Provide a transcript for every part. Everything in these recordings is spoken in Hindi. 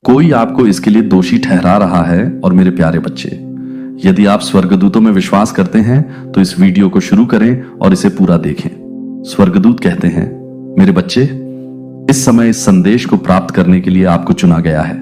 कोई आपको इसके लिए दोषी ठहरा रहा है। और मेरे प्यारे बच्चे, यदि आप स्वर्गदूतों में विश्वास करते हैं तो इस वीडियो को शुरू करें और इसे पूरा देखें। स्वर्गदूत कहते हैं, मेरे बच्चे, इस समय इस संदेश को प्राप्त करने के लिए आपको चुना गया है,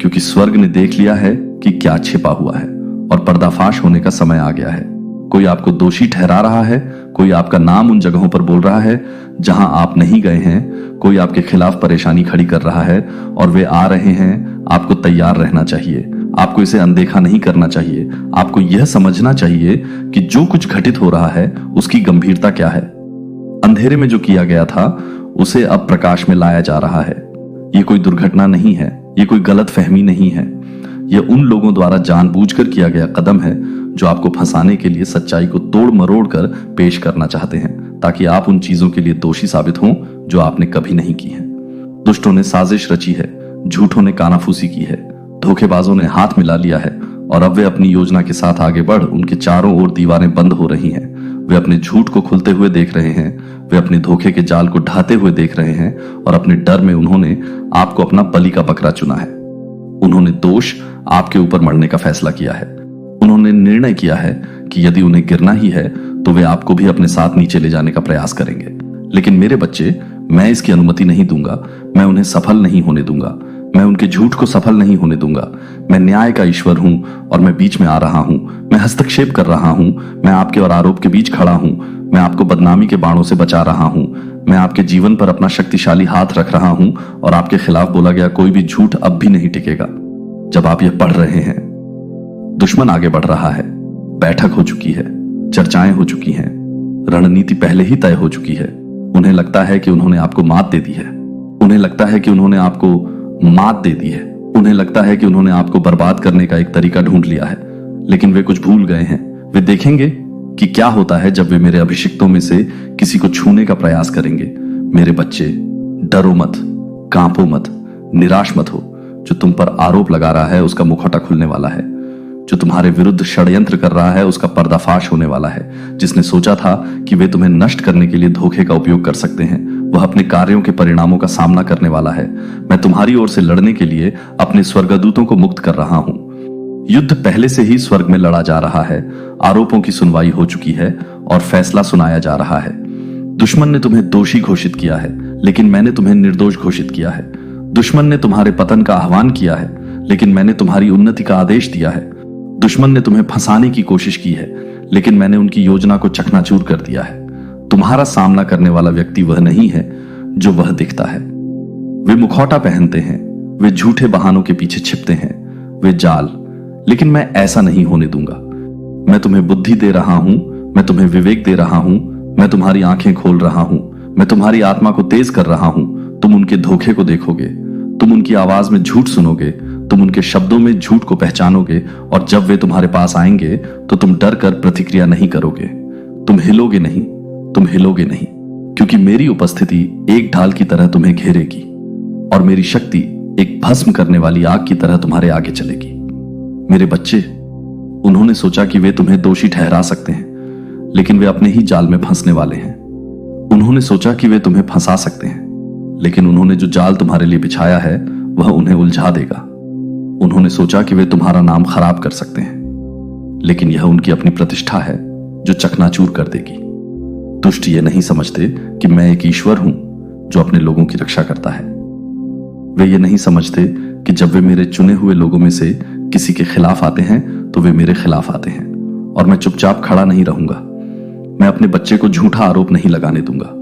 क्योंकि स्वर्ग ने देख लिया है कि क्या छिपा हुआ है और पर्दाफाश होने का समय आ गया है। कोई आपको दोषी ठहरा रहा है, कोई आपका नाम उन जगहों पर बोल रहा है जहां आप नहीं गए हैं, कोई आपके खिलाफ परेशानी खड़ी कर रहा है और वे आ रहे हैं। आपको तैयार रहना चाहिए, आपको इसे अनदेखा नहीं करना चाहिए। आपको यह समझना चाहिए कि जो कुछ घटित हो रहा है उसकी गंभीरता क्या है। अंधेरे में जो किया गया था उसे अब प्रकाश में लाया जा रहा है। यह कोई दुर्घटना नहीं है, यह कोई गलत फहमी नहीं है। यह उन लोगों द्वारा जानबूझकर किया गया कदम है जो आपको फंसाने के लिए सच्चाई को तोड़ मरोड़ कर पेश करना चाहते हैं, ताकि आप उन चीजों के लिए दोषी साबित हों जो आपने कभी नहीं की हैं। दुष्टों ने साजिश रची है, झूठों ने कानाफूसी की है, धोखेबाजों ने हाथ मिला लिया है और अब वे अपनी योजना के साथ आगे बढ़ उनके चारों ओर दीवारें बंद हो रही हैं। वे अपने झूठ को खुलते हुए देख रहे हैं, वे अपने धोखे के जाल को ढाते हुए देख रहे हैं और अपने डर में उन्होंने आपको अपना बलि का बकरा चुना है। उन्होंने दोष आपके ऊपर मढ़ने का फैसला किया है। उन्होंने निर्णय किया है कि यदि उन्हें गिरना ही है तो वे आपको भी अपने साथ नीचे ले जाने का प्रयास करेंगे। लेकिन मेरे बच्चे, मैं इसकी अनुमति नहीं दूंगा। मैं उन्हें सफल नहीं होने दूंगा। मैं उनके झूठ को सफल नहीं होने दूंगा। मैं न्याय का ईश्वर हूं और मैं बीच में आ रहा हूं। मैं हस्तक्षेप कर रहा हूं। मैं आपके और आरोप के बीच खड़ा हूं। मैं आपको बदनामी के बाणों से बचा रहा हूं। मैं आपके जीवन पर अपना शक्तिशाली हाथ रख रहा हूं और आपके खिलाफ बोला गया कोई भी झूठ अब भी नहीं टिकेगा। जब आप यह पढ़ रहे हैं, दुश्मन आगे बढ़ रहा है, बैठक हो चुकी है, चर्चाएं हो चुकी हैं, रणनीति पहले ही तय हो चुकी है। उन्हें लगता है कि उन्होंने आपको मात दे दी है। उन्हें लगता है कि उन्होंने आपको मात दे दी है। उन्हें लगता है कि उन्होंने आपको बर्बाद करने का एक तरीका ढूंढ लिया है। लेकिन वे कुछ भूल गए हैं। वे देखेंगे कि क्या होता है जब वे मेरे अभिषिक्तों में से किसी को छूने का प्रयास करेंगे। मेरे बच्चे, डरो मत, कांपो मत, निराश मत हो। जो तुम पर आरोप लगा रहा है उसका मुखौटा खुलने वाला है। जो तुम्हारे विरुद्ध षड्यंत्र कर रहा है उसका पर्दाफाश होने वाला है। जिसने सोचा था कि वे तुम्हें नष्ट करने के लिए धोखे का उपयोग कर सकते हैं, वह अपने कार्यों के परिणामों का सामना करने वाला है। मैं तुम्हारी ओर से लड़ने के लिए अपने स्वर्गदूतों को मुक्त कर रहा हूं। युद्ध पहले से ही स्वर्ग में लड़ा जा रहा है। आरोपों की सुनवाई हो चुकी है और फैसला सुनाया जा रहा है। दुश्मन ने तुम्हें दोषी घोषित किया है, लेकिन मैंने तुम्हें निर्दोष घोषित किया है। दुश्मन ने तुम्हारे पतन का आह्वान किया है, लेकिन मैंने तुम्हारी उन्नति का आदेश दिया है। दुश्मन ने तुम्हें फंसाने की कोशिश की है, लेकिन मैंने उनकी योजना को चकनाचूर कर दिया है। तुम्हारा सामना करने वाला व्यक्ति वह नहीं है जो वह दिखता है। वे मुखौटा पहनते हैं, वे झूठे बहानों के पीछे छिपते हैं, वे जाल। लेकिन मैं ऐसा नहीं होने दूंगा। मैं तुम्हें बुद्धि दे रहा हूं, मैं तुम्हें विवेक दे रहा हूं, मैं तुम्हारी आंखें खोल रहा हूं, मैं तुम्हारी आत्मा को तेज कर रहा हूं। तुम उनके धोखे को देखोगे, तुम उनकी आवाज में झूठ सुनोगे, तुम उनके शब्दों में झूठ को पहचानोगे और जब वे तुम्हारे पास आएंगे तो तुम डर कर प्रतिक्रिया नहीं करोगे। तुम हिलोगे नहीं, तुम हिलोगे नहीं, क्योंकि मेरी उपस्थिति एक ढाल की तरह तुम्हें घेरेगी और मेरी शक्ति एक भस्म करने वाली आग की तरह तुम्हारे आगे चलेगी। मेरे बच्चे, उन्होंने सोचा कि वे तुम्हें दोषी ठहरा सकते हैं, लेकिन वे अपने ही जाल में फंसने वाले हैं। उन्होंने सोचा कि वे तुम्हें फंसा सकते हैं, लेकिन उन्होंने जो जाल तुम्हारे लिए बिछाया है वह उन्हें उलझा देगा। उन्होंने सोचा कि वे तुम्हारा नाम खराब कर सकते हैं, लेकिन यह उनकी अपनी प्रतिष्ठा है जो चकनाचूर कर देगी। दुष्ट ये नहीं समझते कि मैं एक ईश्वर हूं जो अपने लोगों की रक्षा करता है। वे ये नहीं समझते कि जब वे मेरे चुने हुए लोगों में से किसी के खिलाफ आते हैं तो वे मेरे खिलाफ आते हैं और मैं चुपचाप खड़ा नहीं रहूंगा। मैं अपने बच्चे को झूठा आरोप नहीं लगाने दूंगा।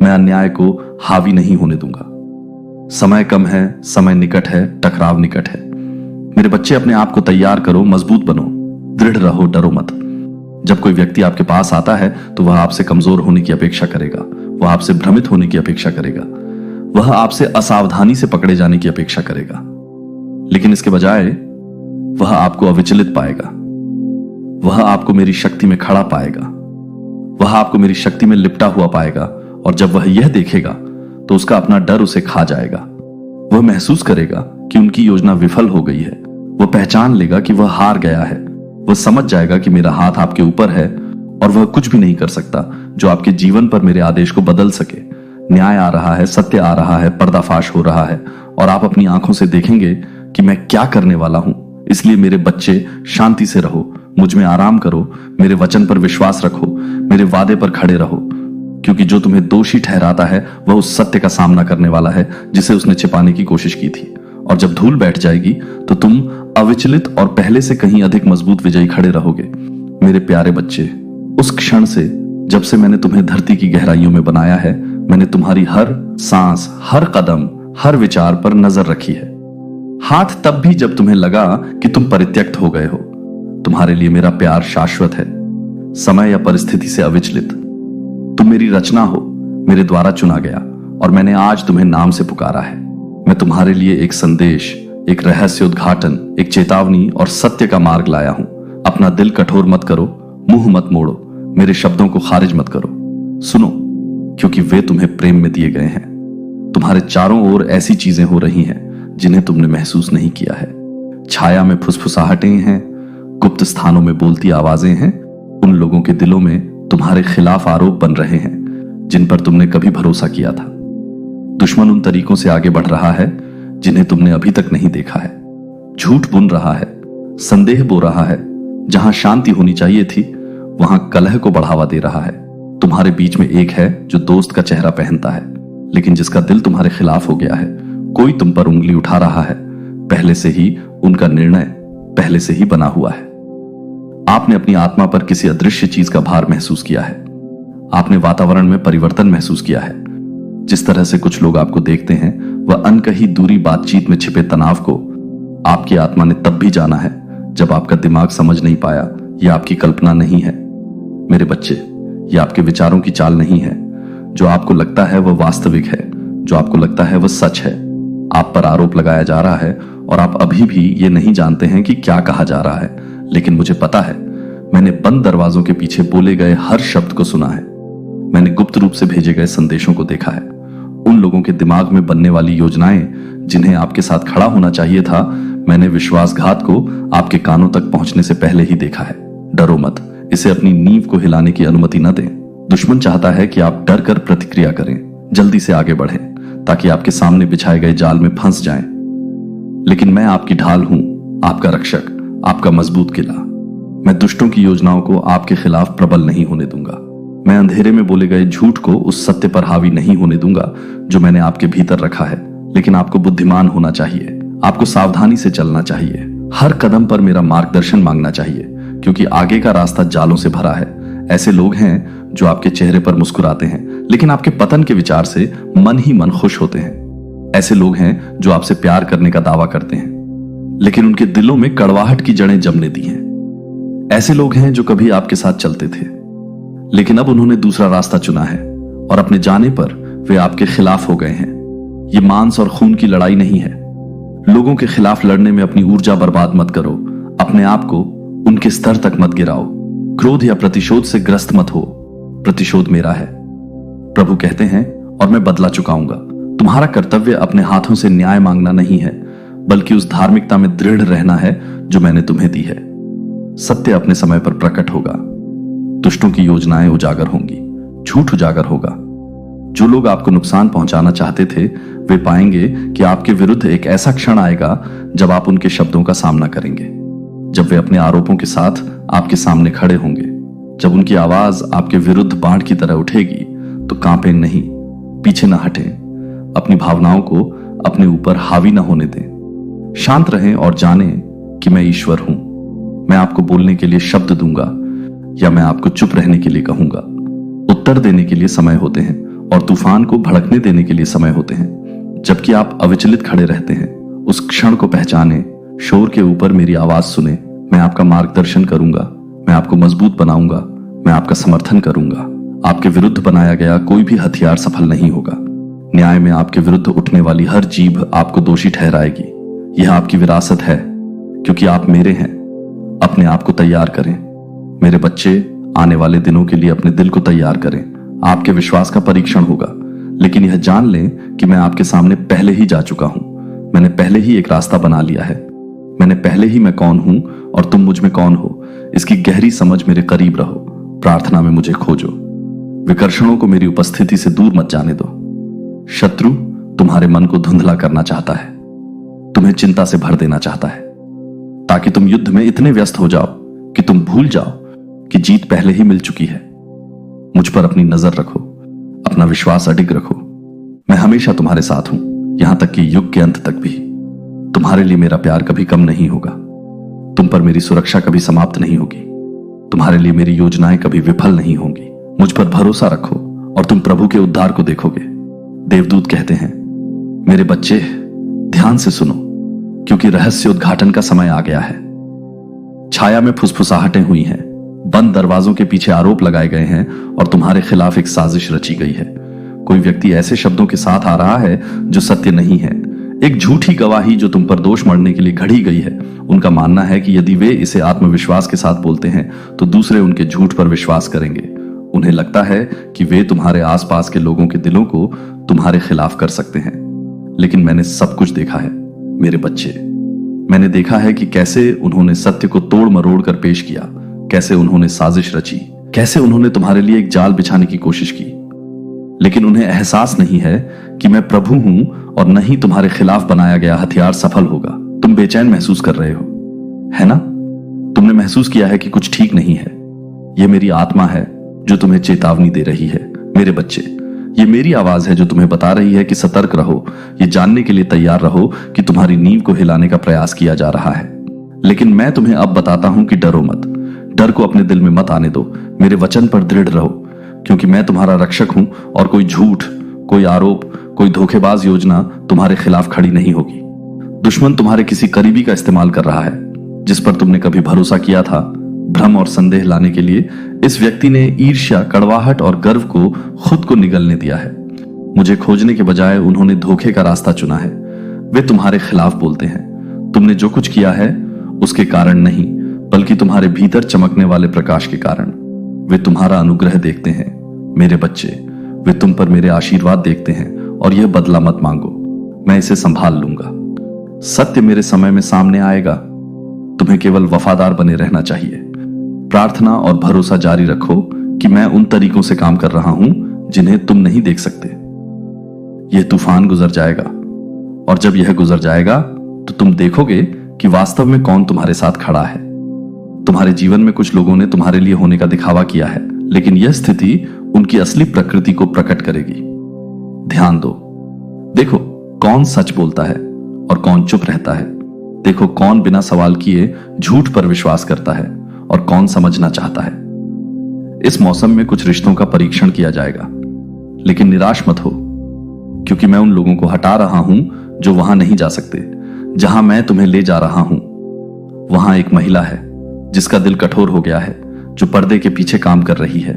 मैं अन्याय को हावी नहीं होने दूंगा। समय कम है, समय निकट है, टकराव निकट है। मेरे बच्चे, अपने आप को तैयार करो, मजबूत बनो, दृढ़ रहो, डरो मत। जब कोई व्यक्ति आपके पास आता है तो वह आपसे कमजोर होने की अपेक्षा करेगा, वह आपसे भ्रमित होने की अपेक्षा करेगा, वह आपसे असावधानी से पकड़े जाने की अपेक्षा करेगा। लेकिन इसके बजाय वह आपको अविचलित पाएगा। वह आपको मेरी शक्ति में खड़ा पाएगा। वह आपको मेरी शक्ति में लिपटा हुआ पाएगा और जब वह यह देखेगा तो उसका अपना डर उसे खा जाएगा। वह महसूस करेगा कि उनकी योजना विफल हो गई है। वह पहचान लेगा कि वह हार गया है। वह समझ जाएगा कि मेरा हाथ आपके ऊपर है और वह कुछ भी नहीं कर सकता जो आपके जीवन पर मेरे आदेश को बदल सके। न्याय आ रहा है, सत्य आ रहा है, पर्दाफाश हो रहा है और आप अपनी आंखों से देखेंगे कि मैं क्या करने वाला हूं। इसलिए मेरे बच्चे, शांति से रहो, मुझ में आराम करो, मेरे वचन पर विश्वास रखो, मेरे वादे पर खड़े रहो, क्योंकि जो तुम्हें दोषी ठहराता है वह उस सत्य का सामना करने वाला है जिसे उसने छिपाने की कोशिश की थी। और जब धूल बैठ जाएगी तो तुम अविचलित और पहले से कहीं अधिक मजबूत विजयी खड़े रहोगे। मेरे प्यारे बच्चे, उस क्षण से जब से मैंने तुम्हें धरती की गहराइयों में बनाया है, मैंने तुम्हारी हर सांस, हर कदम, हर विचार पर नजर रखी है। हाथ तब भी जब तुम्हें लगा कि तुम परित्यक्त हो गए हो। तुम्हारे लिए मेरा प्यार शाश्वत है, समय या परिस्थिति से अविचलित। तुम मेरी रचना हो, मेरे द्वारा चुना गया, और मैंने आज तुम्हें नाम से पुकारा है। मैं तुम्हारे लिए एक संदेश, एक रहस्य उद्घाटन, एक चेतावनी और सत्य का मार्ग लाया हूं। अपना दिल कठोर मत करो, मुंह मत मोड़ो, मेरे शब्दों को खारिज मत करो। सुनो, क्योंकि वे तुम्हें प्रेम में दिए गए हैं। तुम्हारे चारों ओर ऐसी चीजें हो रही हैं जिन्हें तुमने महसूस नहीं किया है। छाया में फुसफुसाहटें हैं, गुप्त स्थानों में बोलती आवाजें हैं। उन लोगों के दिलों में तुम्हारे खिलाफ आरोप बन रहे हैं जिन पर तुमने कभी भरोसा किया था। दुश्मन उन तरीकों से आगे बढ़ रहा है जिन्हें तुमने अभी तक नहीं देखा है। झूठ बुन रहा है, संदेह बो रहा है। जहां शांति होनी चाहिए थी वहां कलह को बढ़ावा दे रहा है। तुम्हारे बीच में एक है जो दोस्त का चेहरा पहनता है, लेकिन जिसका दिल तुम्हारे खिलाफ हो गया है। कोई तुम पर उंगली उठा रहा है, पहले से ही उनका निर्णय पहले से ही बना हुआ है। आपने अपनी आत्मा पर किसी अदृश्य चीज का भार महसूस किया है। आपने वातावरण में परिवर्तन महसूस किया है। जिस तरह से कुछ लोग आपको देखते हैं, वह अनकही दूरी बातचीत में छिपे तनाव को आपकी आत्मा ने तब भी जाना है जब आपका दिमाग समझ नहीं पाया यह आपकी कल्पना नहीं है। मेरे बच्चे, यह आपके विचारों की चाल नहीं है। जो आपको लगता है वह वास्तविक है, जो आपको लगता है वह सच है। आप पर आरोप लगाया जा रहा है और आप अभी भी ये नहीं जानते हैं कि क्या कहा जा रहा है, लेकिन मुझे पता है। मैंने बंद दरवाजों के पीछे बोले गए हर शब्द को सुना है। मैंने गुप्त रूप से भेजे गए संदेशों को देखा है। उन लोगों के दिमाग में बनने वाली योजनाएं जिन्हें आपके साथ खड़ा होना चाहिए था, मैंने विश्वासघात को आपके कानों तक पहुंचने से पहले ही देखा है। डरो मत, इसे अपनी नींव को हिलाने की अनुमति न दें। दुश्मन चाहता है कि आप डर कर प्रतिक्रिया करें, जल्दी से आगे बढ़ें, ताकि आपके सामने बिछाए गए जाल में फंस जाएं। लेकिन मैं आपकी ढाल हूं, आपका रक्षक, आपका मजबूत किला। मैं दुष्टों की योजनाओं को आपके खिलाफ प्रबल नहीं होने दूंगा। मैं अंधेरे में बोले गए झूठ को उस सत्य पर हावी नहीं होने दूंगा जो मैंने आपके भीतर रखा है। लेकिन आपको बुद्धिमान होना चाहिए, आपको सावधानी से चलना चाहिए, हर कदम पर मेरा मार्गदर्शन मांगना चाहिए, क्योंकि आगे का रास्ता जालों से भरा है। ऐसे लोग हैं जो आपके चेहरे पर मुस्कुराते हैं, लेकिन आपके पतन के विचार से मन ही मन खुश होते हैं। ऐसे लोग हैं जो आपसे प्यार करने का दावा करते हैं, लेकिन उनके दिलों में कड़वाहट की जड़ें जमने दी हैं। ऐसे लोग हैं जो कभी आपके साथ चलते थे, लेकिन अब उन्होंने दूसरा रास्ता चुना है, और अपने जाने पर वे आपके खिलाफ हो गए हैं। ये मांस और खून की लड़ाई नहीं है। लोगों के खिलाफ लड़ने में अपनी ऊर्जा बर्बाद मत करो। अपने आप को उनके स्तर तक मत गिराओ। क्रोध या प्रतिशोध से ग्रस्त मत हो। प्रतिशोध मेरा है, प्रभु कहते हैं, और मैं बदला चुकाऊंगा। तुम्हारा कर्तव्य अपने हाथों से न्याय मांगना नहीं है, बल्कि उस धार्मिकता में दृढ़ रहना है जो मैंने तुम्हें दी है। सत्य अपने समय पर प्रकट होगा। दुष्टों की योजनाएं उजागर होंगी, झूठ उजागर होगा। जो लोग आपको नुकसान पहुंचाना चाहते थे, वे पाएंगे कि आपके विरुद्ध एक ऐसा क्षण आएगा जब आप उनके शब्दों का सामना करेंगे, जब वे अपने आरोपों के साथ आपके सामने खड़े होंगे। जब उनकी आवाज आपके विरुद्ध बाढ़ की तरह उठेगी तो कांपें नहीं, पीछे न हटें। अपनी भावनाओं को अपने ऊपर हावी न होने दें। शांत रहें और जानें कि मैं ईश्वर हूं। मैं आपको बोलने के लिए शब्द दूंगा या मैं आपको चुप रहने के लिए कहूंगा। उत्तर देने के लिए समय होते हैं और तूफान को भड़कने देने के लिए समय होते हैं। जबकि आप अविचलित खड़े रहते हैं, उस क्षण को पहचानें। शोर के ऊपर मेरी आवाज सुने। मैं आपका मार्गदर्शन करूंगा, मैं आपको मजबूत बनाऊंगा, मैं आपका समर्थन करूंगा। आपके विरुद्ध बनाया गया कोई भी हथियार सफल नहीं होगा। न्याय में आपके विरुद्ध उठने वाली हर जीभ आपको दोषी ठहराएगी। यह आपकी विरासत है, क्योंकि आप मेरे हैं। अपने आप को तैयार करें मेरे बच्चे। आने वाले दिनों के लिए अपने दिल को तैयार करें। आपके विश्वास का परीक्षण होगा, लेकिन यह जान लें कि मैं आपके सामने पहले ही जा चुका हूं। मैंने पहले ही एक रास्ता बना लिया है। मैंने पहले ही मैं कौन हूं और तुम मुझ में कौन हो, इसकी गहरी समझ मेरे करीब रहो। प्रार्थना में मुझे खोजो। विकर्षणों को मेरी उपस्थिति से दूर मत जाने दो। शत्रु तुम्हारे मन को धुंधला करना चाहता है, तुम्हें चिंता से भर देना चाहता है, ताकि तुम युद्ध में इतने व्यस्त हो जाओ कि तुम भूल जाओ कि जीत पहले ही मिल चुकी है। मुझ पर अपनी नजर रखो, अपना विश्वास अडिग रखो। मैं हमेशा तुम्हारे साथ हूं, यहां तक कि युग के अंत तक भी। तुम्हारे लिए मेरा प्यार कभी कम नहीं होगा, तुम पर मेरी सुरक्षा कभी समाप्त नहीं होगी, तुम्हारे लिए मेरी योजनाएं कभी विफल नहीं होंगी। मुझ पर भरोसा रखो और तुम प्रभु के उद्धार को देखोगे। देवदूत कहते हैं, मेरे बच्चे ध्यान से सुनो, क्योंकि रहस्य उद्घाटन का समय आ गया है। छाया में फुसफुसाहटें हुई हैं, बंद दरवाजों के पीछे आरोप लगाए गए हैं और तुम्हारे खिलाफ एक साजिश रची गई है। कोई व्यक्ति ऐसे शब्दों के साथ आ रहा है जो सत्य नहीं है, एक झूठी गवाही जो तुम पर दोष मढ़ने के लिए घड़ी गई है। उनका मानना है कि यदि वे इसे आत्मविश्वास के साथ बोलते हैं तो दूसरे उनके झूठ पर विश्वास करेंगे। उन्हें लगता है कि वे तुम्हारे आसपास के लोगों के दिलों को तुम्हारे खिलाफ कर सकते हैं, लेकिन मैंने सब कुछ देखा है मेरे बच्चे। मैंने देखा है कि कैसे उन्होंने सत्य को तोड़ मरोड़ कर पेश किया, कैसे उन्होंने साजिश रची, कैसे उन्होंने तुम्हारे लिए एक जाल बिछाने की कोशिश की। लेकिन उन्हें एहसास नहीं है कि मैं प्रभु हूं और नहीं तुम्हारे खिलाफ बनाया गया हथियार सफल होगा। तुम बेचैन महसूस कर रहे हो, है ना? तुमने महसूस किया है कि कुछ ठीक नहीं है। यह मेरी आत्मा है जो तुम्हें चेतावनी दे रही है मेरे बच्चे। ये मेरी आवाज है जो तुम्हें बता रही है कि सतर्क रहो, ये जानने के लिए तैयार रहो कि तुम्हारी नींव को हिलाने का प्रयास किया जा रहा है। लेकिन मैं तुम्हें अब बताता हूं कि डरो मत, डर को अपने दिल में मत आने दो। मेरे वचन पर दृढ़ रहो, क्योंकि मैं तुम्हारा रक्षक हूं और कोई झूठ, कोई आरोप, कोई धोखेबाज योजना तुम्हारे खिलाफ खड़ी नहीं होगी। दुश्मन तुम्हारे किसी करीबी का इस्तेमाल कर रहा है, जिस पर तुमने कभी भरोसा किया था। भ्रम और संदेह लाने के लिए इस व्यक्ति ने ईर्ष्या, कड़वाहट और गर्व को खुद को निगलने दिया है। मुझे खोजने के बजाय उन्होंने धोखे का रास्ता चुना है। वे तुम्हारे खिलाफ बोलते हैं, तुमने जो कुछ किया है उसके कारण नहीं, बल्कि तुम्हारे भीतर चमकने वाले प्रकाश के कारण। वे तुम्हारा अनुग्रह देखते हैं मेरे बच्चे, वे तुम पर मेरे आशीर्वाद देखते हैं और यह बदला मत मांगो, मैं इसे संभाल लूंगा। सत्य मेरे समय में सामने आएगा, तुम्हें केवल वफादार बने रहना चाहिए। प्रार्थना और भरोसा जारी रखो कि मैं उन तरीकों से काम कर रहा हूं जिन्हें तुम नहीं देख सकते। यह तूफान गुजर जाएगा और जब यह गुजर जाएगा तो तुम देखोगे कि वास्तव में कौन तुम्हारे साथ खड़ा है। तुम्हारे जीवन में कुछ लोगों ने तुम्हारे लिए होने का दिखावा किया है, लेकिन यह स्थिति उनकी असली प्रकृति को प्रकट करेगी। ध्यान दो, देखो कौन सच बोलता है और कौन चुप रहता है। देखो कौन बिना सवाल किए झूठ पर विश्वास करता है और कौन समझना चाहता है। इस मौसम में कुछ रिश्तों का परीक्षण किया जाएगा, लेकिन निराश मत हो, क्योंकि मैं उन लोगों को हटा रहा हूं जो वहां नहीं जा सकते। जहां मैं तुम्हें ले जा रहा हूं वहां एक महिला है जिसका दिल कठोर हो गया है, जो पर्दे के पीछे काम कर रही है।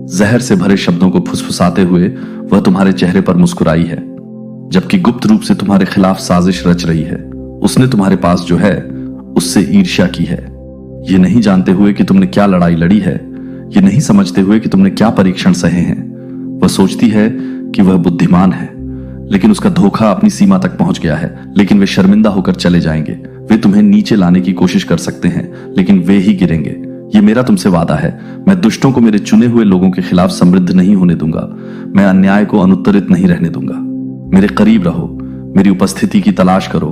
जहर से भरे शब्दों को फुसफुसाते हुए वह तुम्हारे चेहरे पर मुस्कुराई है, जबकि गुप्त रूप से तुम्हारे खिलाफ साजिश रच रही है। उसने तुम्हारे पास जो है उससे ईर्ष्या की है, ये नहीं जानते हुए कि तुमने क्या लड़ाई लड़ी है, ये नहीं समझते हुए कि तुमने क्या परीक्षण सहे हैं। वह सोचती है कि वह बुद्धिमान है, लेकिन उसका धोखा अपनी सीमा तक पहुंच गया है। लेकिन वे शर्मिंदा होकर चले जाएंगे। वे तुम्हें नीचे लाने की कोशिश कर सकते हैं, लेकिन वे ही गिरेंगे। ये मेरा तुमसे वादा है, मैं दुष्टों को मेरे चुने हुए लोगों के खिलाफ समृद्ध नहीं होने दूंगा। मैं अन्याय को अनुत्तरित नहीं रहने दूंगा। मेरे करीब रहो, मेरी उपस्थिति की तलाश करो,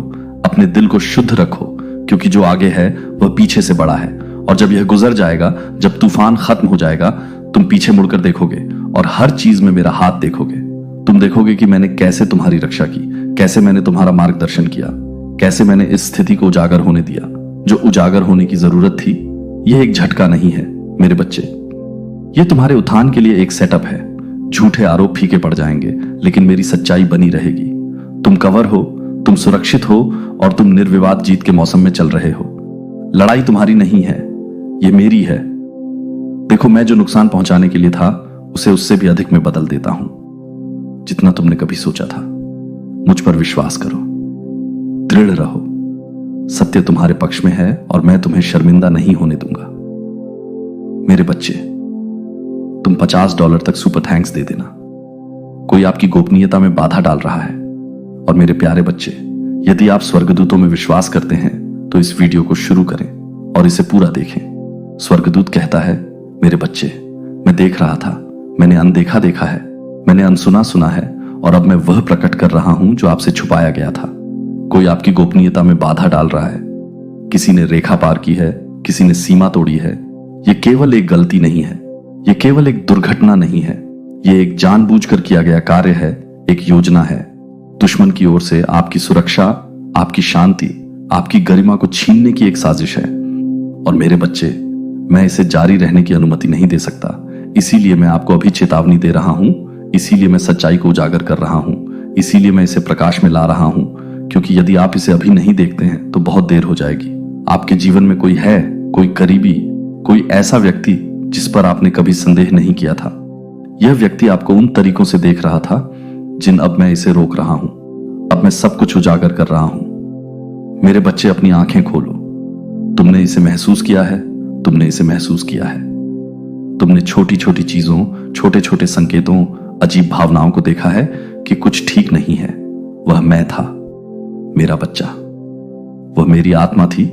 अपने दिल को शुद्ध रखो, क्योंकि जो आगे है वह पीछे से बड़ा है। और जब यह गुजर जाएगा, जब तूफान खत्म हो जाएगा, तुम पीछे मुड़कर देखोगे और हर चीज में मेरा हाथ देखोगे। तुम देखोगे कि मैंने कैसे तुम्हारी रक्षा की, कैसे मैंने तुम्हारा मार्गदर्शन किया, कैसे मैंने इस स्थिति को उजागर होने दिया जो उजागर होने की जरूरत थी। यह एक झटका नहीं है मेरे बच्चे, यह तुम्हारे उत्थान के लिए एक सेटअप है। झूठे आरोप फीके पड़ जाएंगे, लेकिन मेरी सच्चाई बनी रहेगी। तुम कवर हो, तुम सुरक्षित हो और तुम निर्विवाद जीत के मौसम में चल रहे हो। लड़ाई तुम्हारी नहीं है, यह मेरी है। देखो, मैं जो नुकसान पहुंचाने के लिए था उसे उससे भी अधिक में बदल देता हूं, जितना तुमने कभी सोचा था। मुझ पर विश्वास करो, दृढ़ रहो। सत्य तुम्हारे पक्ष में है और मैं तुम्हें शर्मिंदा नहीं होने दूंगा। मेरे बच्चे, तुम $50 तक सुपर थैंक्स दे देना। कोई आपकी गोपनीयता में बाधा डाल रहा है। और मेरे प्यारे बच्चे, यदि आप स्वर्गदूतों में विश्वास करते हैं तो इस वीडियो को शुरू करें और इसे पूरा देखें। स्वर्गदूत कहता है, मेरे बच्चे, मैं देख रहा था, मैंने अनदेखा देखा है, मैंने अनसुना सुना है और अब मैं वह प्रकट कर रहा हूं जो आपसे छुपाया गया था। कोई आपकी गोपनीयता में बाधा डाल रहा है, किसी ने रेखा पार की है, किसी ने सीमा तोड़ी है। यह केवल एक गलती नहीं है, यह केवल एक दुर्घटना नहीं है, यह एक जानबूझकर किया गया कार्य है, एक योजना है। दुश्मन की ओर से आपकी सुरक्षा, आपकी शांति, आपकी गरिमा को छीनने की एक साजिश है। और मेरे बच्चे, मैं इसे जारी रहने की अनुमति नहीं दे सकता। इसीलिए मैं आपको अभी चेतावनी दे रहा हूं, इसीलिए मैं सच्चाई को उजागर कर रहा हूं, इसीलिए मैं इसे प्रकाश में ला रहा हूं, क्योंकि यदि आप इसे अभी नहीं देखते हैं तो बहुत देर हो जाएगी। आपके जीवन में कोई है, कोई करीबी, कोई ऐसा व्यक्ति जिस पर आपने कभी संदेह नहीं किया था। यह व्यक्ति आपको उन तरीकों से देख रहा था जिन अब मैं इसे रोक रहा हूं। अब मैं सब कुछ उजागर कर रहा हूं। मेरे बच्चे, अपनी आंखें खोलो। तुमने इसे महसूस किया है, तुमने इसे महसूस किया है। तुमने छोटी छोटी चीजों, छोटे छोटे संकेतों, अजीब भावनाओं को देखा है कि कुछ ठीक नहीं है। वह मैं था, मेरा बच्चा। वह मेरी आत्मा थी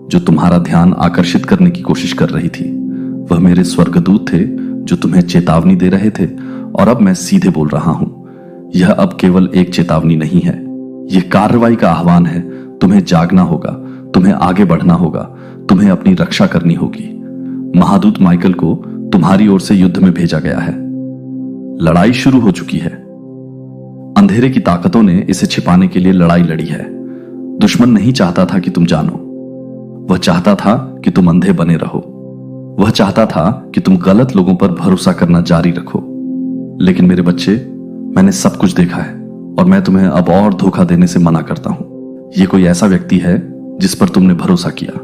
जो तुम्हारा ध्यान आकर्षित करने की कोशिश कर रही थी। वह मेरे स्वर्गदूत थे जो तुम्हें चेतावनी दे रहे थे। और अब मैं सीधे बोल रहा हूं, यह अब केवल एक चेतावनी नहीं है, यह कार्रवाई का आह्वान है। तुम्हें जागना होगा, तुम्हें आगे बढ़ना होगा, तुम्हें अपनी रक्षा करनी होगी। महादूत माइकल को तुम्हारी ओर से युद्ध में भेजा गया है। लड़ाई शुरू हो चुकी है। अंधेरे की ताकतों ने इसे छिपाने के लिए लड़ाई लड़ी है। दुश्मन नहीं चाहता था कि तुम जानो, वह चाहता था कि तुम अंधे बने रहो। वह चाहता था कि तुम गलत लोगों पर भरोसा करना जारी रखो। लेकिन मेरे बच्चे, मैंने सब कुछ देखा है और मैं तुम्हें अब और धोखा देने से मना करता हूं। यह कोई ऐसा व्यक्ति है जिस पर तुमने भरोसा किया।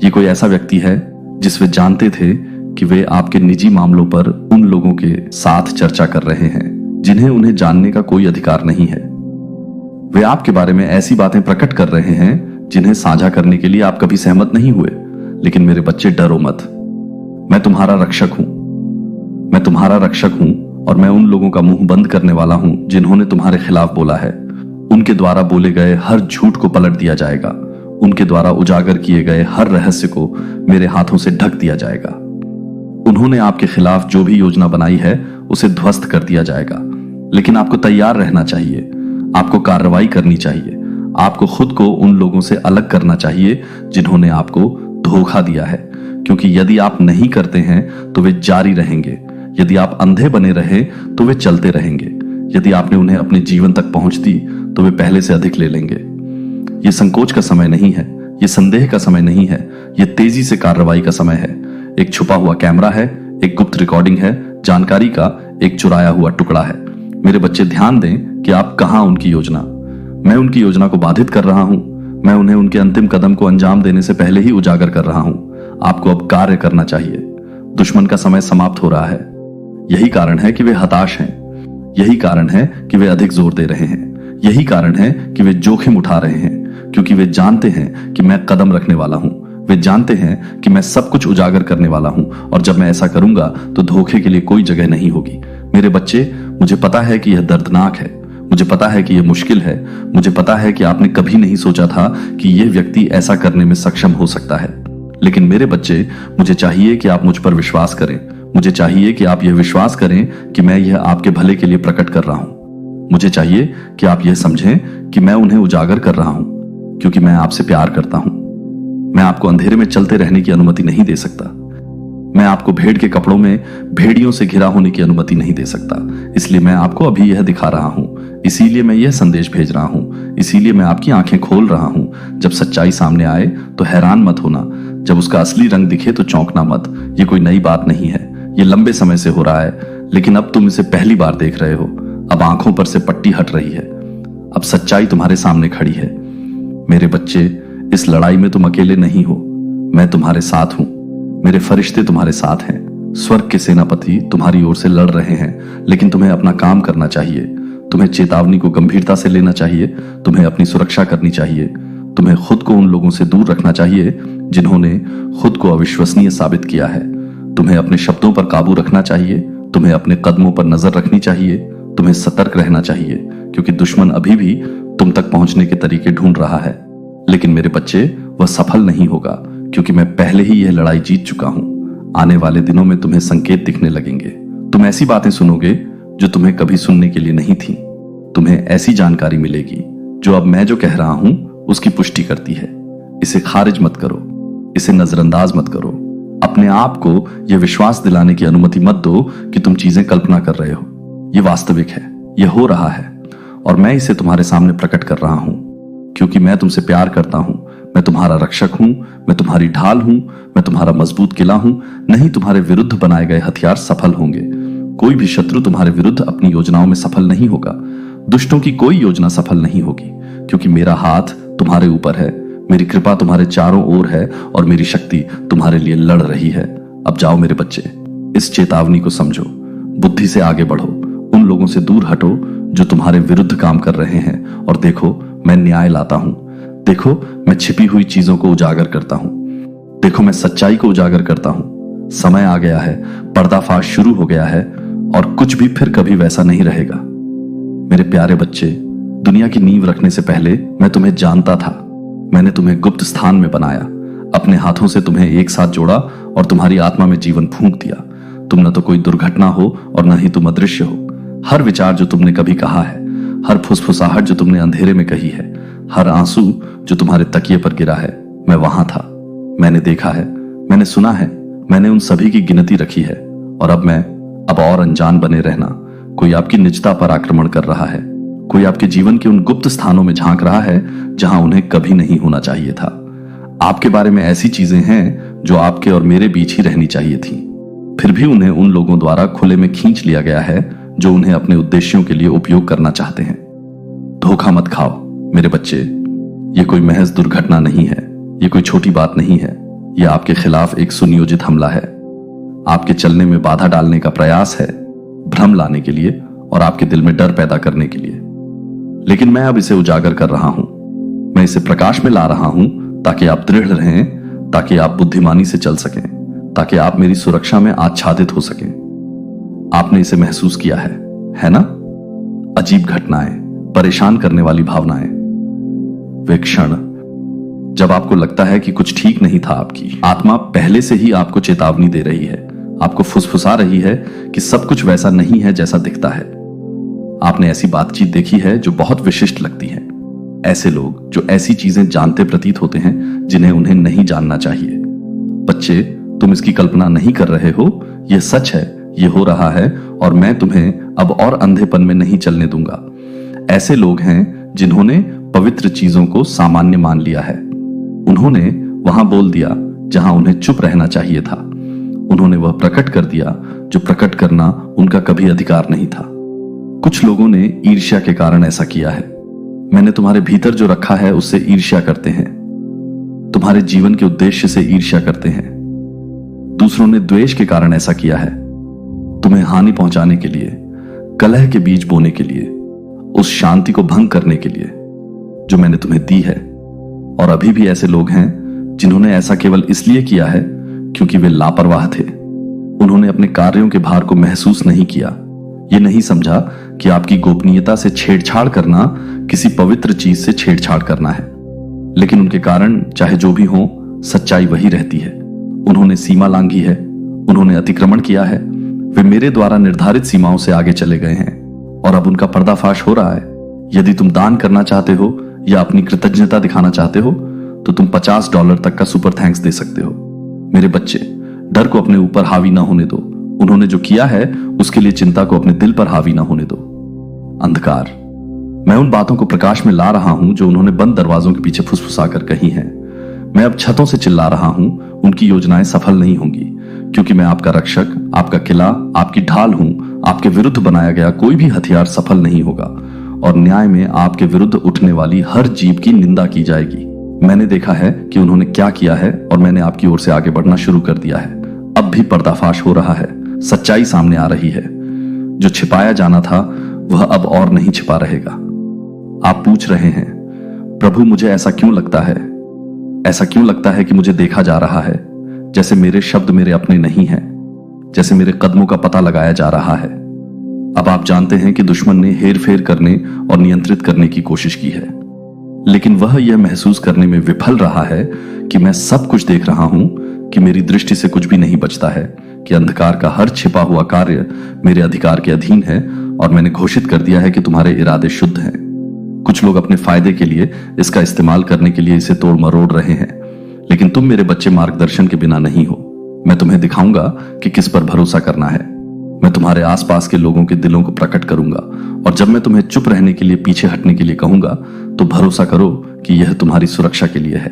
यह कोई ऐसा व्यक्ति है जिस वे जानते थे कि वे आपके निजी मामलों पर उन लोगों के साथ चर्चा कर रहे हैं जिन्हें उन्हें जानने का कोई अधिकार नहीं है। वे आपके बारे में ऐसी बातें प्रकट कर रहे हैं जिन्हें साझा करने के लिए आप कभी सहमत नहीं हुए। लेकिन मेरे बच्चे, डरो मत। मैं तुम्हारा रक्षक हूं। मैं तुम्हारा रक्षक हूं और मैं उन लोगों का मुंह बंद करने वाला हूं जिन्होंने तुम्हारे खिलाफ बोला है। उनके द्वारा बोले गए हर झूठ को पलट दिया जाएगा। उनके द्वारा उजागर किए गए हर रहस्य को मेरे हाथों से ढक दिया जाएगा। उन्होंने आपके खिलाफ जो भी योजना बनाई है उसे ध्वस्त कर दिया जाएगा। लेकिन आपको तैयार रहना चाहिए, आपको कार्रवाई करनी चाहिए, आपको खुद को उन लोगों से अलग करना चाहिए जिन्होंने आपको धोखा दिया है। क्योंकि यदि आप नहीं करते हैं तो वे जारी रहेंगे। यदि आप अंधे बने रहे तो वे चलते रहेंगे। यदि आपने उन्हें अपने जीवन तक पहुंच दी तो वे पहले से अधिक ले लेंगे। यह संकोच का समय नहीं है, यह संदेह का समय नहीं है, यह तेजी से कार्रवाई का समय है। एक छुपा हुआ कैमरा है, एक गुप्त रिकॉर्डिंग है, जानकारी का एक चुराया हुआ टुकड़ा है। मेरे बच्चे, ध्यान दें कि आप कहां उनकी योजना। मैं उनकी योजना को बाधित कर रहा हूं। मैं उन्हें उनके अंतिम कदम को अंजाम देने से पहले ही उजागर कर रहा हूं। आपको अब कार्य करना चाहिए। दुश्मन का समय समाप्त हो रहा है। यही कारण है कि वे हताश हैं। यही कारण है कि वे अधिक जोर दे रहे हैं। यही कारण है कि वे जोखिम उठा रहे हैं, क्योंकि वे जानते हैं कि मैं कदम रखने वाला हूं। वे जानते हैं कि मैं सब कुछ उजागर करने वाला हूं और जब मैं ऐसा करूंगा तो धोखे के लिए कोई जगह नहीं होगी। मेरे बच्चे, मुझे पता है कि यह दर्दनाक है, मुझे पता है कि यह मुश्किल है, मुझे पता है कि आपने कभी नहीं सोचा था कि यह व्यक्ति ऐसा करने में सक्षम हो सकता है। लेकिन मेरे बच्चे, मुझे चाहिए कि आप मुझ पर विश्वास करें। मुझे चाहिए कि आप यह विश्वास करें कि मैं यह आपके भले के लिए प्रकट कर रहा हूं। मुझे चाहिए कि आप यह समझें कि मैं उन्हें उजागर कर रहा हूं क्योंकि मैं आपसे प्यार करता हूं। मैं आपको अंधेरे में चलते रहने की अनुमति नहीं दे सकता। मैं आपको भेड़ के कपड़ों में भेड़ियों से घिरा होने की अनुमति नहीं दे सकता। इसलिए मैं आपको अभी यह दिखा रहा हूं। इसीलिए मैं यह संदेश भेज रहा हूं। इसीलिए मैं आपकी आंखें खोल रहा हूं। जब सच्चाई सामने आए तो हैरान मत होना। जब उसका असली रंग दिखे तो चौंकना मत। ये कोई नई बात नहीं है, ये लंबे समय से हो रहा है, लेकिन अब तुम इसे पहली बार देख रहे हो। अब आंखों पर से पट्टी हट रही है। अब सच्चाई तुम्हारे सामने खड़ी है। मेरे बच्चे, इस लड़ाई में तुम अकेले नहीं हो। मैं तुम्हारे साथ हूं। मेरे फरिश्ते तुम्हारे साथ हैं। स्वर्ग के सेनापति तुम्हारी ओर से लड़ रहे हैं। लेकिन तुम्हें अपना काम करना चाहिए। तुम्हें चेतावनी को गंभीरता से लेना चाहिए। तुम्हें अपनी सुरक्षा करनी चाहिए। तुम्हें खुद को उन लोगों से दूर रखना चाहिए जिन्होंने खुद को अविश्वसनीय साबित किया है। तुम्हें अपने शब्दों पर काबू रखना चाहिए। तुम्हें अपने कदमों पर नजर रखनी चाहिए। तुम्हें सतर्क रहना चाहिए, क्योंकि दुश्मन अभी भी तुम तक पहुंचने के तरीके ढूंढ रहा है। लेकिन मेरे बच्चे, वह सफल नहीं होगा, क्योंकि मैं पहले ही यह लड़ाई जीत चुका हूं। आने वाले दिनों में तुम्हें संकेत दिखने लगेंगे। तुम ऐसी बातें सुनोगे जो तुम्हें कभी सुनने के लिए नहीं थी। तुम्हें ऐसी जानकारी मिलेगी जो अब मैं जो कह रहा हूं उसकी पुष्टि करती है। इसे खारिज मत करो, इसे नजरअंदाज मत करो। अपने आप को यह विश्वास दिलाने की अनुमति मत दो कि तुम चीजें कल्पना कर रहे हो। यह वास्तविक है, यह हो रहा है, और मैं इसे तुम्हारे सामने प्रकट कर रहा हूं क्योंकि मैं तुमसे प्यार करता हूं। मैं तुम्हारा रक्षक हूं, मैं तुम्हारी ढाल हूं, मैं तुम्हारा मजबूत किला हूं। नहीं तुम्हारे विरुद्ध बनाए गए हथियार सफल होंगे। कोई भी शत्रु तुम्हारे विरुद्ध अपनी योजनाओं में सफल नहीं होगा। दुष्टों की कोई योजना सफल नहीं होगी क्योंकि मेरा हाथ तुम्हारे ऊपर है, मेरी कृपा तुम्हारे चारों ओर है और मेरी शक्ति तुम्हारे लिए लड़ रही है। अब जाओ मेरे बच्चे, इस चेतावनी को समझो, बुद्धि से आगे बढ़ो, उन लोगों से दूर हटो जो तुम्हारे विरुद्ध काम कर रहे हैं, और देखो मैं न्याय लाता हूं। देखो मैं छिपी हुई चीजों को उजागर करता हूं। देखो मैं सच्चाई को उजागर करता हूं। समय आ गया है, पर्दाफाश शुरू हो गया है, और कुछ भी फिर कभी वैसा नहीं रहेगा। मेरे प्यारे बच्चे, दुनिया की नींव रखने से पहले मैं तुम्हें जानता था। मैंने तुम्हें गुप्त स्थान में बनाया, अपने हाथों से तुम्हें एक साथ जोड़ा और तुम्हारी आत्मा में जीवन फूंक दिया। तुम न तो कोई दुर्घटना हो और न ही तुम अदृश्य हो। हर विचार जो तुमने कभी कहा है, हर फुसफुसाहट जो तुमने अंधेरे में कही है, हर आंसू जो तुम्हारे तकिए पर गिरा है, मैं वहां था। मैंने देखा है, मैंने सुना है, मैंने उन सभी की गिनती रखी है। और अब और अनजान बने रहना। कोई आपकी निजता पर आक्रमण कर रहा है, कोई आपके जीवन के उन गुप्त स्थानों में झांक रहा है जहां उन्हें कभी नहीं होना चाहिए था। आपके बारे में ऐसी चीजें हैं जो आपके और मेरे बीच ही रहनी चाहिए थी, फिर भी उन्हें उन लोगों द्वारा खुले में खींच लिया गया है जो उन्हें अपने उद्देश्यों के लिए उपयोग करना चाहते हैं। धोखा मत खाओ मेरे बच्चे, ये कोई महज दुर्घटना नहीं है, ये कोई छोटी बात नहीं है। यह आपके खिलाफ एक सुनियोजित हमला है, आपके चलने में बाधा डालने का प्रयास है, भ्रम लाने के लिए और आपके दिल में डर पैदा करने के लिए। लेकिन मैं अब इसे उजागर कर रहा हूं, मैं इसे प्रकाश में ला रहा हूं ताकि आप दृढ़ रहें, ताकि आप बुद्धिमानी से चल सकें, ताकि आप मेरी सुरक्षा में आच्छादित हो सकें। आपने इसे महसूस किया है ना? अजीब घटनाएं, परेशान करने वाली भावनाएं, वे क्षण जब आपको लगता है कि कुछ ठीक नहीं था। आपकी आत्मा पहले से ही आपको चेतावनी दे रही है, आपको फुसफुसा रही है कि सब कुछ वैसा नहीं है जैसा दिखता है। आपने ऐसी बातचीत देखी है जो बहुत विशिष्ट लगती है। ऐसे लोग जो ऐसी चीजें जानते प्रतीत होते हैं जिन्हें उन्हें नहीं जानना चाहिए। बच्चे, तुम इसकी कल्पना नहीं कर रहे हो, यह सच है, यह हो रहा है, और मैं तुम्हें अब और अंधेपन में नहीं चलने दूंगा। ऐसे लोग हैं जिन्होंने पवित्र चीजों को सामान्य मान लिया है। उन्होंने वहां बोल दिया जहां उन्हें चुप रहना चाहिए था। उन्होंने वह प्रकट कर दिया जो प्रकट करना उनका कभी अधिकार नहीं था। कुछ लोगों ने ईर्ष्या के कारण ऐसा किया है। मैंने तुम्हारे भीतर जो रखा है उससे ईर्ष्या करते हैं, तुम्हारे जीवन के उद्देश्य से ईर्ष्या करते हैं। दूसरों ने द्वेष के कारण ऐसा किया है, तुम्हें हानि पहुंचाने के लिए, कलह के बीज बोने के लिए, उस शांति को भंग करने के लिए जो मैंने तुम्हें दी है। और अभी भी ऐसे लोग हैं जिन्होंने ऐसा केवल इसलिए किया है क्योंकि वे लापरवाह थे। उन्होंने अपने कार्यों के भार को महसूस नहीं किया, ये नहीं समझा कि आपकी गोपनीयता से छेड़छाड़ करना किसी पवित्र चीज से छेड़छाड़ करना है। लेकिन उनके कारण चाहे जो भी हो, सच्चाई वही रहती है। उन्होंने सीमा लांघी है, उन्होंने अतिक्रमण किया है, वे मेरे द्वारा निर्धारित सीमाओं से आगे चले गए हैं और अब उनका पर्दाफाश हो रहा है। यदि तुम दान करना चाहते हो या अपनी कृतज्ञता दिखाना चाहते हो तो तुम $50 तक का सुपर थैंक्स दे सकते हो। मेरे बच्चे, डर को अपने ऊपर हावी ना होने दो। उन्होंने जो किया है उसके लिए चिंता को अपने दिल पर हावी ना होने दो। अंधकार, मैं उन बातों को प्रकाश में ला रहा हूं जो उन्होंने बंद दरवाजों के पीछे फुसफुसाकर कही हैं। मैं अब छतों से चिल्ला रहा हूं, उनकी योजनाएं सफल नहीं होंगी क्योंकि मैं आपका रक्षक, आपका किला, आपकी ढाल हूं। आपके विरुद्ध बनाया गया कोई भी हथियार सफल नहीं होगा और न्याय में आपके विरुद्ध उठने वाली हर जीभ की निंदा की जाएगी। मैंने देखा है कि उन्होंने क्या किया है और मैंने आपकी ओर से आगे बढ़ना शुरू कर दिया है। अब भी पर्दाफाश हो रहा है, सच्चाई सामने आ रही है। जो छिपाया जाना था वह अब और नहीं छिपा रहेगा। आप पूछ रहे हैं, प्रभु मुझे ऐसा क्यों लगता है? ऐसा क्यों लगता है कि मुझे देखा जा रहा है, जैसे मेरे शब्द मेरे अपने नहीं हैं, जैसे मेरे कदमों का पता लगाया जा रहा है। अब आप जानते हैं कि दुश्मन ने हेरफेर करने और नियंत्रित करने की कोशिश की है, लेकिन वह यह महसूस करने में विफल रहा है कि मैं सब कुछ देख रहा हूं, कि मेरी दृष्टि से कुछ भी नहीं बचता है, कि अंधकार का हर छिपा हुआ कार्य मेरे अधिकार के अधीन है और मैंने घोषित कर दिया है कि तुम्हारे इरादे शुद्ध हैं। कुछ लोग अपने फायदे के लिए इसका इस्तेमाल करने के लिए इसे तोड़ मरोड़ रहे हैं, लेकिन तुम मेरे बच्चे मार्गदर्शन के बिना नहीं हो। मैं तुम्हें दिखाऊंगा कि किस पर भरोसा करना है। मैं तुम्हारे आसपास के लोगों के दिलों को प्रकट करूंगा, और जब मैं तुम्हें चुप रहने के लिए, पीछे हटने के लिए कहूंगा, तो भरोसा करो कि यह तुम्हारी सुरक्षा के लिए है,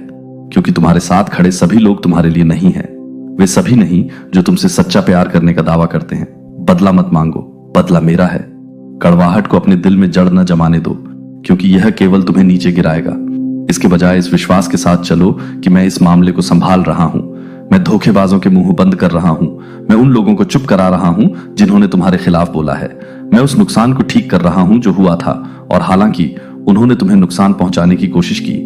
क्योंकि तुम्हारे साथ खड़े सभी लोग तुम्हारे लिए नहीं हैं। वे सभी नहीं जो तुमसे सच्चा प्यार करने का दावा करते हैं। बदला मत मांगो, बदला मेरा है। कड़वाहट को अपने दिल में जड़ न जमाने दो, क्योंकि यह केवल तुम्हें नीचे गिराएगा। इसके बजाय इस विश्वास के साथ चलो कि मैं इस मामले को संभाल रहा हूं। मैं धोखेबाजों के मुंह बंद कर रहा हूं। मैं उन लोगों को चुप करा रहा हूं जिन्होंने तुम्हारे खिलाफ बोला है। मैं उस नुकसान को ठीक कर रहा हूं जो हुआ था, और हालांकि उन्होंने तुम्हें नुकसान पहुंचाने की कोशिश की,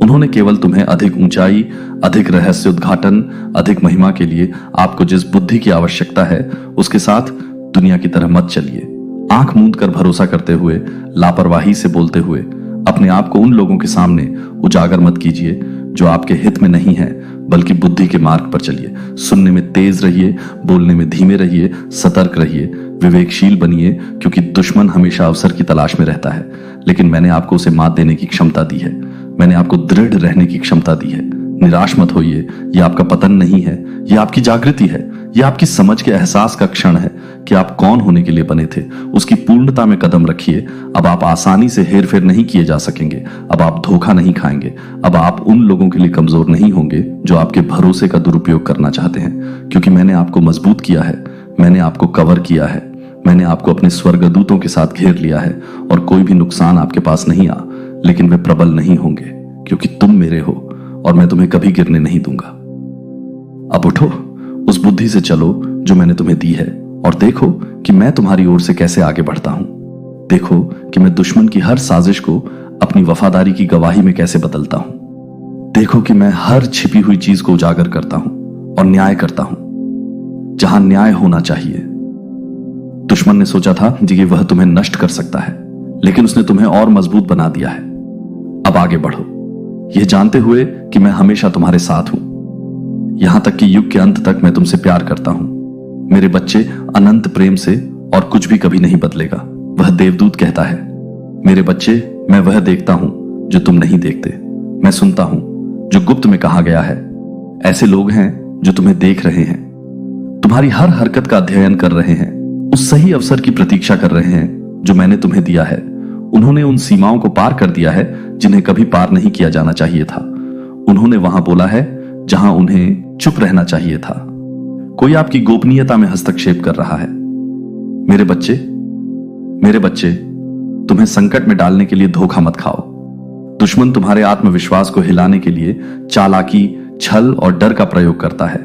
उन्होंने केवल तुम्हें अधिक ऊंचाई, अधिक रहस्य उद्घाटन, अधिक महिमा के लिए आपको जिस बुद्धि की आवश्यकता है उसके साथ दुनिया की तरह मत चलिए। आंख मूंद कर भरोसा करते हुए, लापरवाही से बोलते हुए अपने आप को उन लोगों के सामने उजागर मत कीजिए जो आपके हित में नहीं है, बल्कि बुद्धि के मार्ग पर चलिए। सुनने में तेज रहिए, बोलने में धीमे रहिए, सतर्क रहिए, विवेकशील बनिए, क्योंकि दुश्मन हमेशा अवसर की तलाश में रहता है, लेकिन मैंने आपको उसे मात देने की क्षमता दी है। मैंने आपको दृढ़ रहने की क्षमता दी है। निराश मत होइए, यह आपका पतन नहीं है, यह आपकी जागृति है। यह आपकी समझ के एहसास का क्षण है कि आप कौन होने के लिए बने थे। उसकी पूर्णता में कदम रखिए। अब आप आसानी से हेरफेर नहीं किए जा सकेंगे। अब आप धोखा नहीं खाएंगे। अब आप उन लोगों के लिए कमजोर नहीं होंगे जो आपके भरोसे का दुरुपयोग करना चाहते हैं, क्योंकि मैंने आपको मजबूत किया है। मैंने आपको कवर किया है। मैंने आपको अपने स्वर्गदूतों के साथ घेर लिया है, और कोई भी नुकसान आपके पास नहीं आ, लेकिन वे प्रबल नहीं होंगे, क्योंकि तुम मेरे हो और मैं तुम्हें कभी गिरने नहीं दूंगा। अब उठो, उस बुद्धि से चलो जो मैंने तुम्हें दी है, और देखो कि मैं तुम्हारी ओर से कैसे आगे बढ़ता हूं। देखो कि मैं दुश्मन की हर साजिश को अपनी वफादारी की गवाही में कैसे बदलता हूं। देखो कि मैं हर छिपी हुई चीज को उजागर करता हूं और न्याय करता हूं जहां न्याय होना चाहिए। दुश्मन ने सोचा था कि वह तुम्हें नष्ट कर सकता है, लेकिन उसने तुम्हें और मजबूत बना दिया है। अब आगे बढ़ो, यह जानते हुए कि मैं हमेशा तुम्हारे साथ हूं, यहां तक कि युग के अंत तक मैं तुमसे प्यार करता हूं। मेरे बच्चे, अनंत प्रेम से, और कुछ भी कभी नहीं बदलेगा। वह देवदूत कहता है, मेरे बच्चे, मैं वह देखता हूं जो तुम नहीं देखते। मैं सुनता हूं जो गुप्त में कहा गया है। ऐसे लोग हैं जो तुम्हें देख रहे हैं, तुम्हारी हर हरकत का अध्ययन कर रहे हैं, उस सही अवसर की प्रतीक्षा कर रहे हैं जो मैंने तुम्हें दिया है। उन्होंने उन सीमाओं को पार कर दिया है जिन्हें कभी पार नहीं किया जाना चाहिए था। उन्होंने वहां बोला है जहां उन्हें चुप रहना चाहिए था। कोई आपकी गोपनीयता में हस्तक्षेप कर रहा है। मेरे बच्चे, तुम्हें संकट में डालने के लिए धोखा मत खाओ। दुश्मन तुम्हारे आत्मविश्वास को हिलाने के लिए चालाकी, छल और डर का प्रयोग करता है,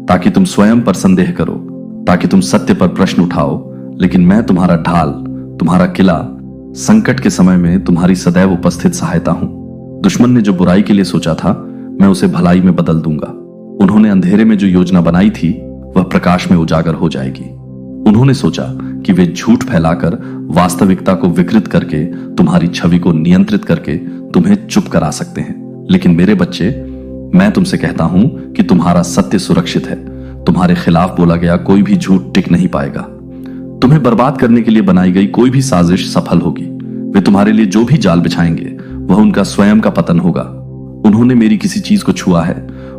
ताकि तुम स्वयं पर संदेह करो, ताकि तुम सत्य पर प्रश्न उठाओ। लेकिन मैं तुम्हारा ढाल, तुम्हारा किला, संकट के समय में तुम्हारी सदैव उपस्थित सहायता हूं। दुश्मन ने जो बुराई के लिए सोचा था, मैं उसे भलाई में बदल दूंगा। उन्होंने अंधेरे में जो योजना बनाई थी, वह प्रकाश में उजागर हो जाएगी। उन्होंने सोचा कि वे झूठ फैलाकर, वास्तविकता को विकृत करके, तुम्हारी छवि को नियंत्रित करके तुम्हें चुप करा सकते हैं। लेकिन मेरे बच्चे, मैं तुमसे कहता हूं कि तुम्हारा सत्य सुरक्षित है। तुम्हारे खिलाफ बोला गया कोई भी झूठ टिक नहीं पाएगा। तुम्हें बर्बाद करने के लिए बनाई गई कोई भी साजिश सफल होगी। वे तुम्हारे लिए जो भी जाल बिछाएंगे, वह उनका स्वयं का पतन होगा। उन्होंने मेरी किसी चीज को छुआ है।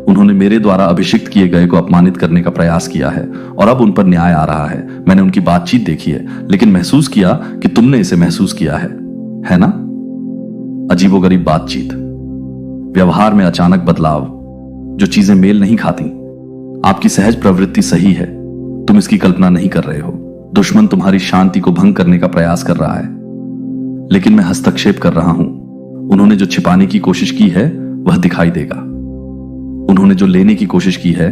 उन्होंने मेरे द्वारा अभिषिक्त किए गए को अपमानित करने का प्रयास किया है, और अब उन पर न्याय आ रहा है। मैंने उनकी बातचीत देखी है, लेकिन महसूस किया कि तुमने इसे महसूस किया है ना? अजीबोगरीब बातचीत, व्यवहार में अचानक बदलाव, जो चीजें मेल नहीं खाती। आपकी सहज प्रवृत्ति सही है, तुम इसकी कल्पना नहीं कर रहे हो। दुश्मन तुम्हारी शांति को भंग करने का प्रयास कर रहा है, लेकिन मैं हस्तक्षेप कर रहा हूं। उन्होंने जो छिपाने की कोशिश की है, वह दिखाई देगा। उन्होंने जो लेने की कोशिश की है,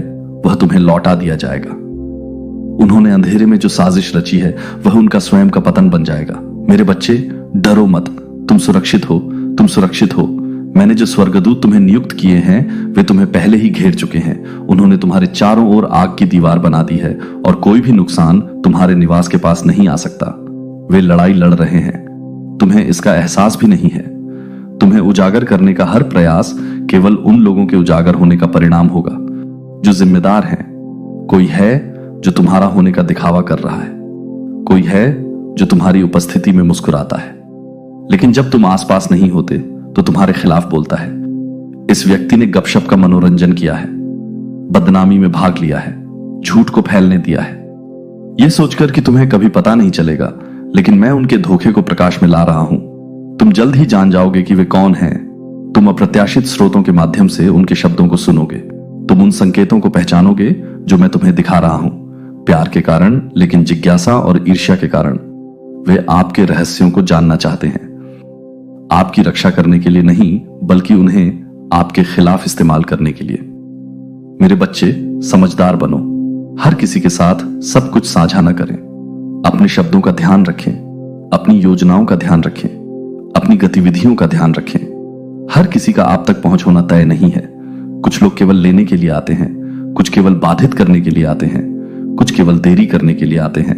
वह तुम्हें लौटा दिया जाएगा। उन्होंने अंधेरे में जो साजिश रची है, वह उनका स्वयं का पतन बन जाएगा। मेरे बच्चे, डरो मत, तुम सुरक्षित हो, तुम सुरक्षित हो। मैंने जो स्वर्गदूत तुम्हें नियुक्त किए हैं, वे तुम्हें पहले ही घेर चुके हैं। उन्होंने तुम्हारे चारों ओर आग की दीवार बना दी है, और कोई भी नुकसान तुम्हारे निवास के पास नहीं आ सकता। वे लड़ाई लड़ रहे हैं, तुम्हें इसका एहसास भी नहीं है। तुम्हें उजागर करने का हर प्रयास केवल उन लोगों के उजागर होने का परिणाम होगा जो जिम्मेदार हैं। कोई है जो तुम्हारा होने का दिखावा कर रहा है। कोई है जो तुम्हारी उपस्थिति में मुस्कुराता है, लेकिन जब तुम आसपास नहीं होते तो तुम्हारे खिलाफ बोलता है। इस व्यक्ति ने गपशप का मनोरंजन किया है, बदनामी में भाग लिया है, झूठ को फैलने दिया है, यह सोचकर कि तुम्हें कभी पता नहीं चलेगा, लेकिन मैं उनके धोखे को प्रकाश में ला रहा हूं। तुम जल्द ही जान जाओगे कि वे कौन हैं। तुम अप्रत्याशित स्रोतों के माध्यम से उनके शब्दों को सुनोगे। तुम उन संकेतों को पहचानोगे जो मैं तुम्हें दिखा रहा हूं। प्यार के कारण, लेकिन जिज्ञासा और ईर्ष्या के कारण वे आपके रहस्यों को जानना चाहते हैं। आपकी रक्षा करने के लिए नहीं, बल्कि उन्हें आपके खिलाफ इस्तेमाल करने के लिए। मेरे बच्चे, समझदार बनो। हर किसी के साथ सब कुछ साझा न करें। अपने शब्दों का ध्यान रखें, अपनी योजनाओं का ध्यान रखें, अपनी गतिविधियों का ध्यान रखें। हर किसी का आप तक पहुंच होना तय नहीं है। कुछ लोग केवल लेने के लिए आते हैं, कुछ केवल बाधित करने के लिए आते हैं, कुछ केवल देरी करने के लिए आते हैं।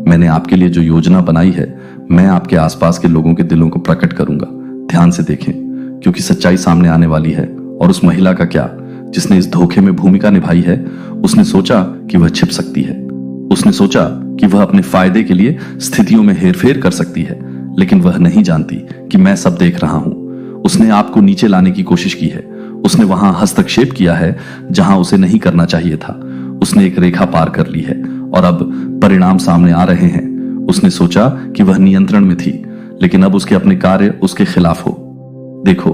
मैंने आपके लिए जो योजना बनाई है, मैं आपके आसपास के लोगों के दिलों को प्रकट करूंगा। ध्यान से देखें, क्योंकि सच्चाई सामने आने वाली है। और उस महिला का क्या, जिसने इस धोखे में भूमिका निभाई है? उसने सोचा कि वह छिप सकती है। उसने सोचा कि वह अपने फायदे के लिए स्थितियों में हेरफेर कर सकती है, लेकिन वह नहीं जानती कि मैं सब देख रहा हूं। उसने आपको नीचे लाने की कोशिश की है। उसने वहां हस्तक्षेप किया है जहां उसे नहीं करना चाहिए था। उसने एक रेखा पार कर ली है और अब परिणाम सामने आ रहे हैं। उसने सोचा कि वह नियंत्रण में थी, लेकिन अब उसके अपने कार्य उसके खिलाफ हो। देखो,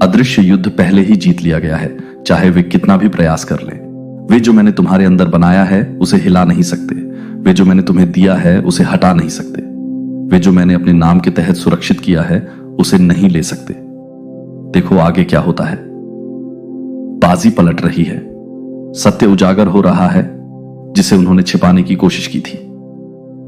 अदृश्य युद्ध पहले ही जीत लिया गया है, चाहे वे कितना भी प्रयास कर लें। वे जो मैंने तुम्हारे अंदर बनाया है उसे हिला नहीं सकते। वे जो मैंने तुम्हें दिया है उसे हटा नहीं सकते। वे जो मैंने अपने नाम के तहत सुरक्षित किया है उसे नहीं ले सकते। देखो आगे क्या होता है। बाजी पलट रही है। सत्य उजागर हो रहा है जिसे उन्होंने छिपाने की कोशिश की थी।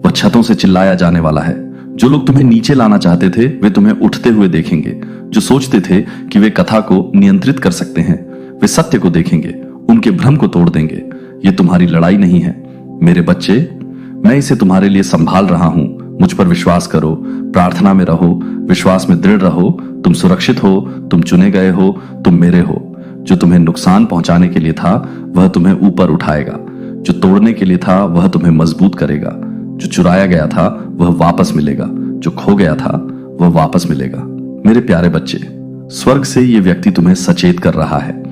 वह छतों से चिल्लाया जाने वाला है। जो लोग तुम्हें नीचे लाना चाहते थे वे तुम्हें उठते हुए देखेंगे। जो सोचते थे कि वे कथा को नियंत्रित कर सकते हैं, वे सत्य को देखेंगे, उनके भ्रम को तोड़ देंगे। ये तुम्हारी लड़ाई नहीं है मेरे बच्चे। मैं इसे तुम्हारे लिए संभाल रहा हूं। मुझ पर विश्वास करो, प्रार्थना में रहो, विश्वास में दृढ़ रहो। तुम सुरक्षित हो, तुम चुने गए हो, तुम मेरे हो। जो तुम्हें नुकसान पहुंचाने के लिए था वह तुम्हें ऊपर उठाएगा। जो तोड़ने के लिए था वह तुम्हें मजबूत करेगा। जो चुराया गया था वह वापस मिलेगा। जो खो गया था वह वापस मिलेगा। मेरे प्यारे बच्चे, स्वर्ग से यह व्यक्ति तुम्हें सचेत कर रहा है।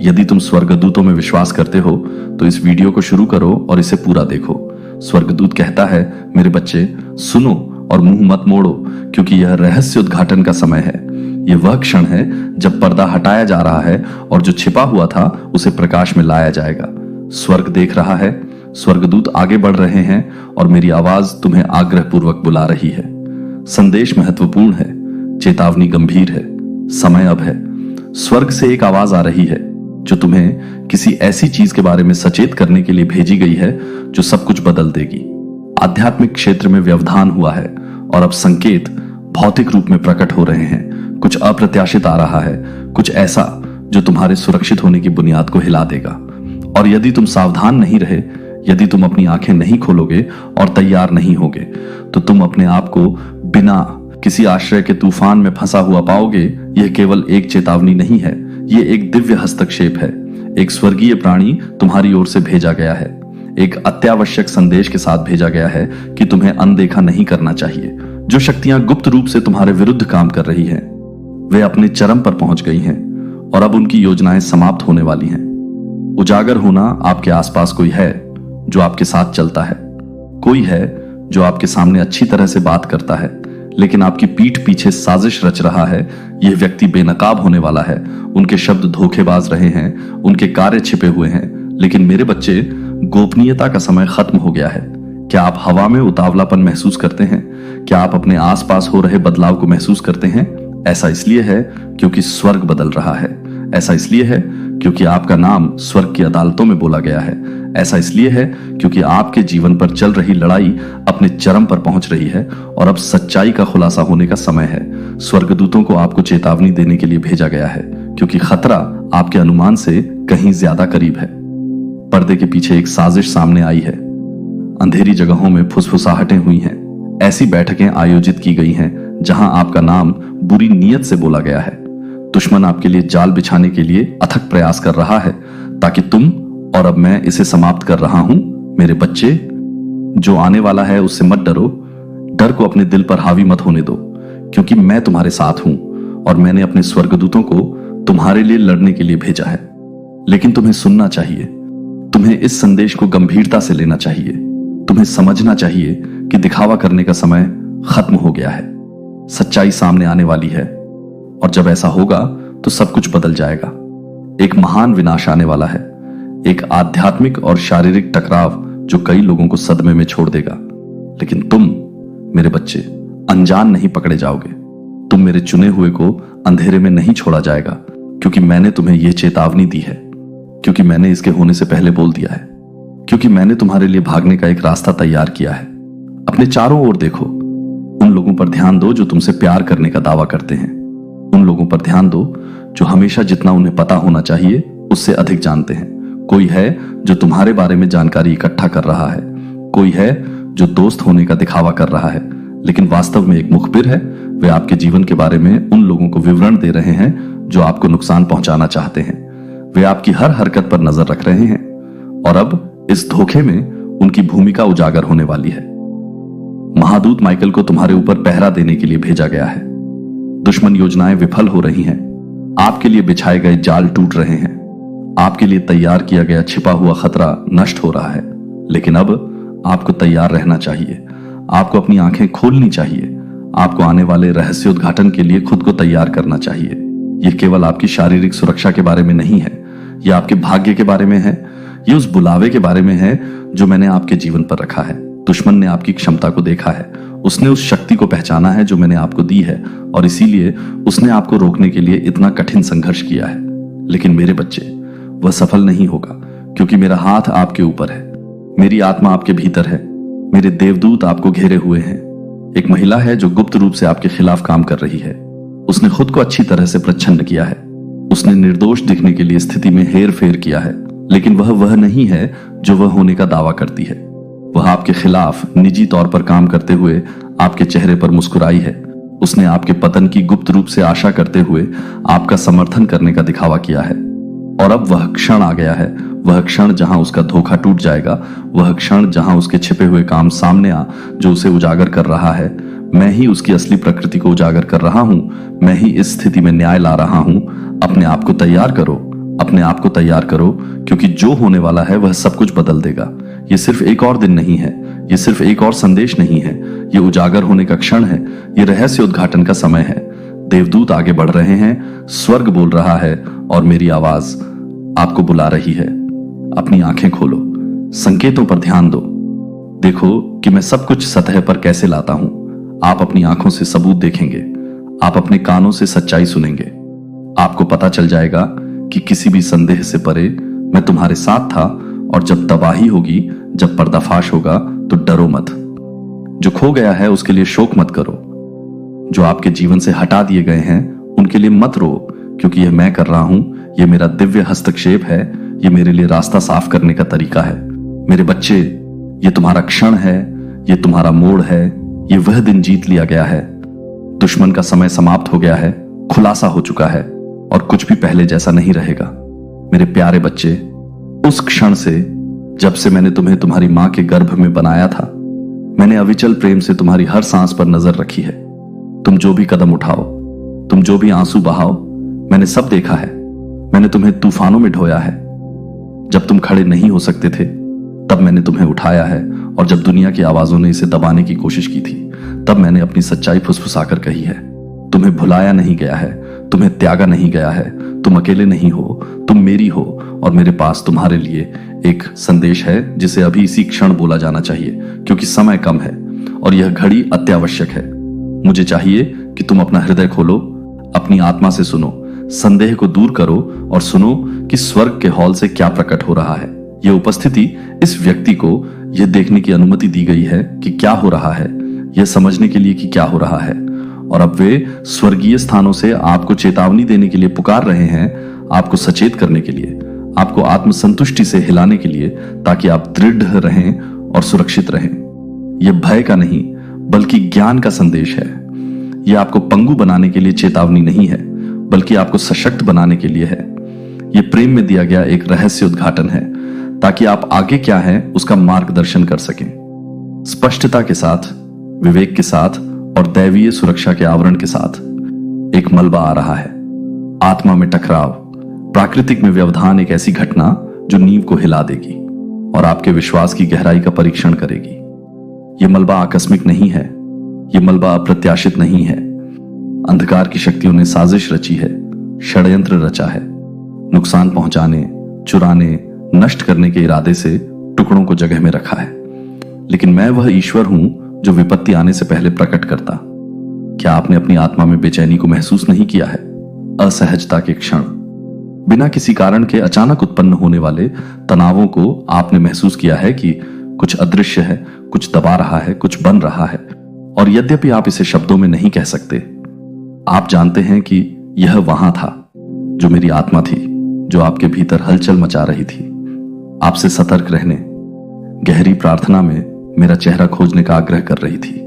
यदि तुम स्वर्गदूतों में विश्वास करते हो तो इस वीडियो को शुरू करो और इसे पूरा देखो। स्वर्गदूत कहता है, मेरे बच्चे सुनो और मुंह मत मोड़ो, क्योंकि यह रहस्य उद्घाटन का समय है। यह वह क्षण है जब पर्दा हटाया जा रहा है और जो छिपा हुआ था उसे प्रकाश में लाया जाएगा। स्वर्ग देख रहा है, स्वर्गदूत आगे बढ़ रहे हैं और मेरी आवाज तुम्हें आग्रहपूर्वक बुला रही है। संदेश महत्वपूर्ण है, चेतावनी गंभीर है, समय अब है। स्वर्ग से एक आवाज आ रही है जो तुम्हें किसी ऐसी चीज के बारे में सचेत करने के लिए भेजी गई है जो सब कुछ बदल देगी। आध्यात्मिक क्षेत्र में व्यवधान हुआ है और अब संकेत भौतिक रूप में प्रकट हो रहे हैं। कुछ अप्रत्याशित आ रहा है, कुछ ऐसा जो तुम्हारे सुरक्षित होने की बुनियाद को हिला देगा। और यदि तुम सावधान नहीं रहे, यदि तुम अपनी आंखें नहीं खोलोगे और तैयार नहीं होगे, तो तुम अपने आप को बिना किसी आश्रय के तूफान में फंसा हुआ पाओगे। यह केवल एक चेतावनी नहीं है, यह एक दिव्य हस्तक्षेप है। एक स्वर्गीय प्राणी तुम्हारी ओर से भेजा गया है। एक अत्यावश्यक संदेश के साथ भेजा गया है कि तुम्हें अनदेखा नहीं करना चाहिए। जो शक्तियां गुप्त रूप से तुम्हारे विरुद्ध काम कर रही हैं, वे अपने चरम पर पहुंच गई हैं और अब उनकी योजनाएं समाप्त होने वाली हैं। उजागर होना आपके आसपास कोई है जो आपके साथ चलता है। कोई है जो आपके सामने अच्छी तरह से बात करता है, लेकिन आपकी पीठ पीछे साजिश रच रहा है। यह व्यक्ति बेनकाब होने वाला है। उनके शब्द धोखेबाज रहे हैं, उनके कार्य छिपे हुए हैं। लेकिन मेरे बच्चे, गोपनीयता का समय खत्म हो गया है। क्या आप हवा में उतावलापन महसूस करते हैं? क्या आप अपने आसपास हो रहे बदलाव को महसूस करते हैं? ऐसा इसलिए है क्योंकि स्वर्ग बदल रहा है। ऐसा इसलिए है क्योंकि आपका नाम स्वर्ग की अदालतों में बोला गया है। ऐसा इसलिए है क्योंकि आपके जीवन पर चल रही लड़ाई अपने चरम पर पहुंच रही है और अब सच्चाई का खुलासा होने का समय है। स्वर्गदूतों को आपको चेतावनी देने के लिए भेजा गया है, क्योंकि खतरा आपके अनुमान से कहीं ज्यादा करीब है। पर्दे के पीछे एक साजिश सामने आई है। अंधेरी जगहों में फुसफुसाहटें हुई हैं। ऐसी बैठकें आयोजित की गई हैं जहां आपका नाम बुरी नीयत से बोला गया है। दुश्मन आपके लिए जाल बिछाने के लिए अथक प्रयास कर रहा है ताकि तुम और अब मैं इसे समाप्त कर रहा हूं। मेरे बच्चे, जो आने वाला है उससे मत डरो। डर को अपने दिल पर हावी मत होने दो, क्योंकि मैं तुम्हारे साथ हूं और मैंने अपने स्वर्गदूतों को तुम्हारे लिए लड़ने के लिए भेजा है। लेकिन तुम्हें सुनना चाहिए, तुम्हें इस संदेश को गंभीरता से लेना चाहिए। तुम्हें समझना चाहिए कि दिखावा करने का समय खत्म हो गया है। सच्चाई सामने आने वाली है और जब ऐसा होगा तो सब कुछ बदल जाएगा। एक महान विनाश आने वाला है, एक आध्यात्मिक और शारीरिक टकराव जो कई लोगों को सदमे में छोड़ देगा। लेकिन तुम मेरे बच्चे अनजान नहीं पकड़े जाओगे। तुम मेरे चुने हुए को अंधेरे में नहीं छोड़ा जाएगा, क्योंकि मैंने तुम्हें यह चेतावनी दी है, क्योंकि मैंने इसके होने से पहले बोल दिया है, क्योंकि मैंने तुम्हारे लिए भागने का एक रास्ता तैयार किया है। अपने चारों ओर देखो, उन लोगों पर ध्यान दो जो तुमसे प्यार करने का दावा करते हैं। उन लोगों पर ध्यान दो जो हमेशा जितना उन्हें पता होना चाहिए उससे अधिक जानते हैं। कोई है जो तुम्हारे बारे में जानकारी इकट्ठा कर रहा है, कोई है जो दोस्त होने का दिखावा कर रहा है, लेकिन वास्तव में एक मुखबिर है। वे आपके जीवन के बारे में उन लोगों को विवरण दे रहे हैं जो आपको नुकसान पहुंचाना चाहते हैं। वे आपकी हर हरकत पर नजर रख रहे हैं और अब इस धोखे में उनकी भूमिका उजागर होने वाली है। महादूत माइकल को तुम्हारे ऊपर पहरा देने के लिए भेजा गया है। दुश्मन योजनाएं विफल हो रही हैं, आपके लिए बिछाए गए जाल टूट रहे हैं, आपके लिए तैयार किया गया छिपा हुआ खतरा नष्ट हो रहा है। लेकिन अब आपको तैयार रहना चाहिए, आपको अपनी आंखें खोलनी चाहिए, आपको आने वाले रहस्योद्घाटन के लिए खुद को तैयार करना चाहिए। यह केवल आपकी शारीरिक सुरक्षा के बारे में नहीं है, यह आपके भाग्य के बारे में है, यह उस बुलावे के बारे में है जो मैंने आपके जीवन पर रखा है। दुश्मन ने आपकी क्षमता को देखा है, उसने उस शक्ति को पहचाना है जो मैंने आपको दी है, और इसीलिए उसने आपको रोकने के लिए इतना कठिन संघर्ष किया है। लेकिन मेरे बच्चे, वह सफल नहीं होगा, क्योंकि मेरा हाथ आपके ऊपर है, मेरी आत्मा आपके भीतर है, मेरे देवदूत आपको घेरे हुए हैं। एक महिला है जो गुप्त रूप से आपके खिलाफ काम कर रही है। उसने खुद को अच्छी तरह से प्रच्छन्न किया है, उसने निर्दोष दिखने के लिए स्थिति में हेर फेर किया है, लेकिन वह नहीं है जो वह होने का दावा करती है। वह आपके खिलाफ निजी तौर पर काम करते हुए आपके चेहरे पर मुस्कुराई है। उसने आपके पतन की गुप्त रूप से आशा करते हुए आपका समर्थन करने का दिखावा किया है। और अब वह क्षण आ गया है, वह क्षण जहां उसका धोखा टूट जाएगा, वह क्षण जहां उसके छिपे हुए काम सामने आ जो उसे उजागर कर रहा है। मैं ही उसकी असली प्रकृति को उजागर कर रहा हूं, मैं ही इस स्थिति में न्याय ला रहा हूं। अपने आप को तैयार करो, अपने आप को तैयार करो, क्योंकि जो होने वाला है वह सब कुछ बदल देगा। यह सिर्फ एक और दिन नहीं है, यह सिर्फ एक और संदेश नहीं है, यह उजागर होने का क्षण है, यह रहस्योद्घाटन का समय है। देवदूत आगे बढ़ रहे हैं, स्वर्ग बोल रहा है और मेरी आवाज आपको बुला रही है। अपनी आंखें खोलो, संकेतों पर ध्यान दो, देखो कि मैं सब कुछ सतह पर कैसे लाता हूं। आप अपनी आंखों से सबूत देखेंगे, आप अपने कानों से सच्चाई सुनेंगे। आपको पता चल जाएगा कि किसी भी संदेह से परे मैं तुम्हारे साथ था, और जब तबाही होगी, जब पर्दाफाश होगा, तो डरो मत। जो खो गया है उसके लिए शोक मत करो, जो आपके जीवन से हटा दिए गए हैं उनके लिए मत रो, क्योंकि यह मैं कर रहा हूं, यह मेरा दिव्य हस्तक्षेप है, यह मेरे लिए रास्ता साफ करने का तरीका है। मेरे बच्चे, यह तुम्हारा क्षण है, यह तुम्हारा मोड़ है, यह वह दिन जीत लिया गया है। दुश्मन का समय समाप्त हो गया है, खुलासा हो चुका है और कुछ भी पहले जैसा नहीं रहेगा। मेरे प्यारे बच्चे, उस क्षण से जब से मैंने तुम्हें तुम्हारी मां के गर्भ में बनाया था, मैंने अविचल प्रेम से तुम्हारी हर सांस पर नजर रखी है। तुम जो भी कदम उठाओ, तुम जो भी आंसू बहाओ, मैंने सब देखा है। मैंने तुम्हें तूफानों में ढोया है। जब तुम खड़े नहीं हो सकते थे तब मैंने तुम्हें उठाया है, और जब दुनिया की आवाजों ने इसे दबाने की कोशिश की थी तब मैंने अपनी सच्चाई फुसफुसाकर कही है। तुम्हें भुलाया नहीं गया है, तुम्हें त्यागा नहीं गया है, तुम अकेले नहीं हो, तुम मेरी हो, और मेरे पास तुम्हारे लिए एक संदेश है जिसे अभी इसी क्षण बोला जाना चाहिए, क्योंकि समय कम है और यह घड़ी अत्यावश्यक है। मुझे चाहिए कि तुम अपना हृदय खोलो, अपनी आत्मा से सुनो, संदेह को दूर करो और सुनो कि स्वर्ग के हॉल से क्या प्रकट हो रहा है। यह उपस्थिति इस व्यक्ति को यह देखने की अनुमति दी गई है कि क्या हो रहा है, यह समझने के लिए कि क्या हो रहा है, और अब वे स्वर्गीय स्थानों से आपको चेतावनी देने के लिए पुकार रहे हैं, आपको सचेत करने के लिए, आपको आत्मसंतुष्टि से हिलाने के लिए, ताकि आप दृढ़ रहें और सुरक्षित रहें। यह भय का नहीं बल्कि ज्ञान का संदेश है। यह आपको पंगु बनाने के लिए चेतावनी नहीं है, बल्कि आपको सशक्त बनाने के लिए है। यह प्रेम में दिया गया एक रहस्य उद्घाटन है, ताकि आप आगे क्या है उसका मार्गदर्शन कर सकें। स्पष्टता के साथ विवेक के साथ और दैवीय सुरक्षा के आवरण के साथ एक मलबा आ रहा है। आत्मा में टकराव, प्राकृतिक में व्यवधान, एक ऐसी घटना जो नींव को हिला देगी और आपके विश्वास की गहराई का परीक्षण करेगी। यह मलबा आकस्मिक नहीं है, यह मलबा अप्रत्याशित नहीं है। अंधकार की शक्तियों ने साजिश रची है, षड्यंत्र रचा है, नुकसान पहुंचाने, चुराने, नष्ट करने के इरादे से टुकड़ों को जगह में रखा है। लेकिन मैं वह ईश्वर हूं जो विपत्ति आने से पहले प्रकट करता। क्या आपने अपनी आत्मा में बेचैनी को महसूस नहीं किया है? असहजता के क्षण, बिना किसी कारण के अचानक उत्पन्न होने वाले तनावों को आपने महसूस किया है कि कुछ अदृश्य है, कुछ दबा रहा है, कुछ बन रहा है। और यद्यपि आप इसे शब्दों में नहीं कह सकते, आप जानते हैं कि यह वहां था जो मेरी आत्मा थी, जो आपके भीतर हलचल मचा रही थी। आपसे सतर्क रहने, गहरी प्रार्थना में मेरा चेहरा खोजने का आग्रह कर रही थी।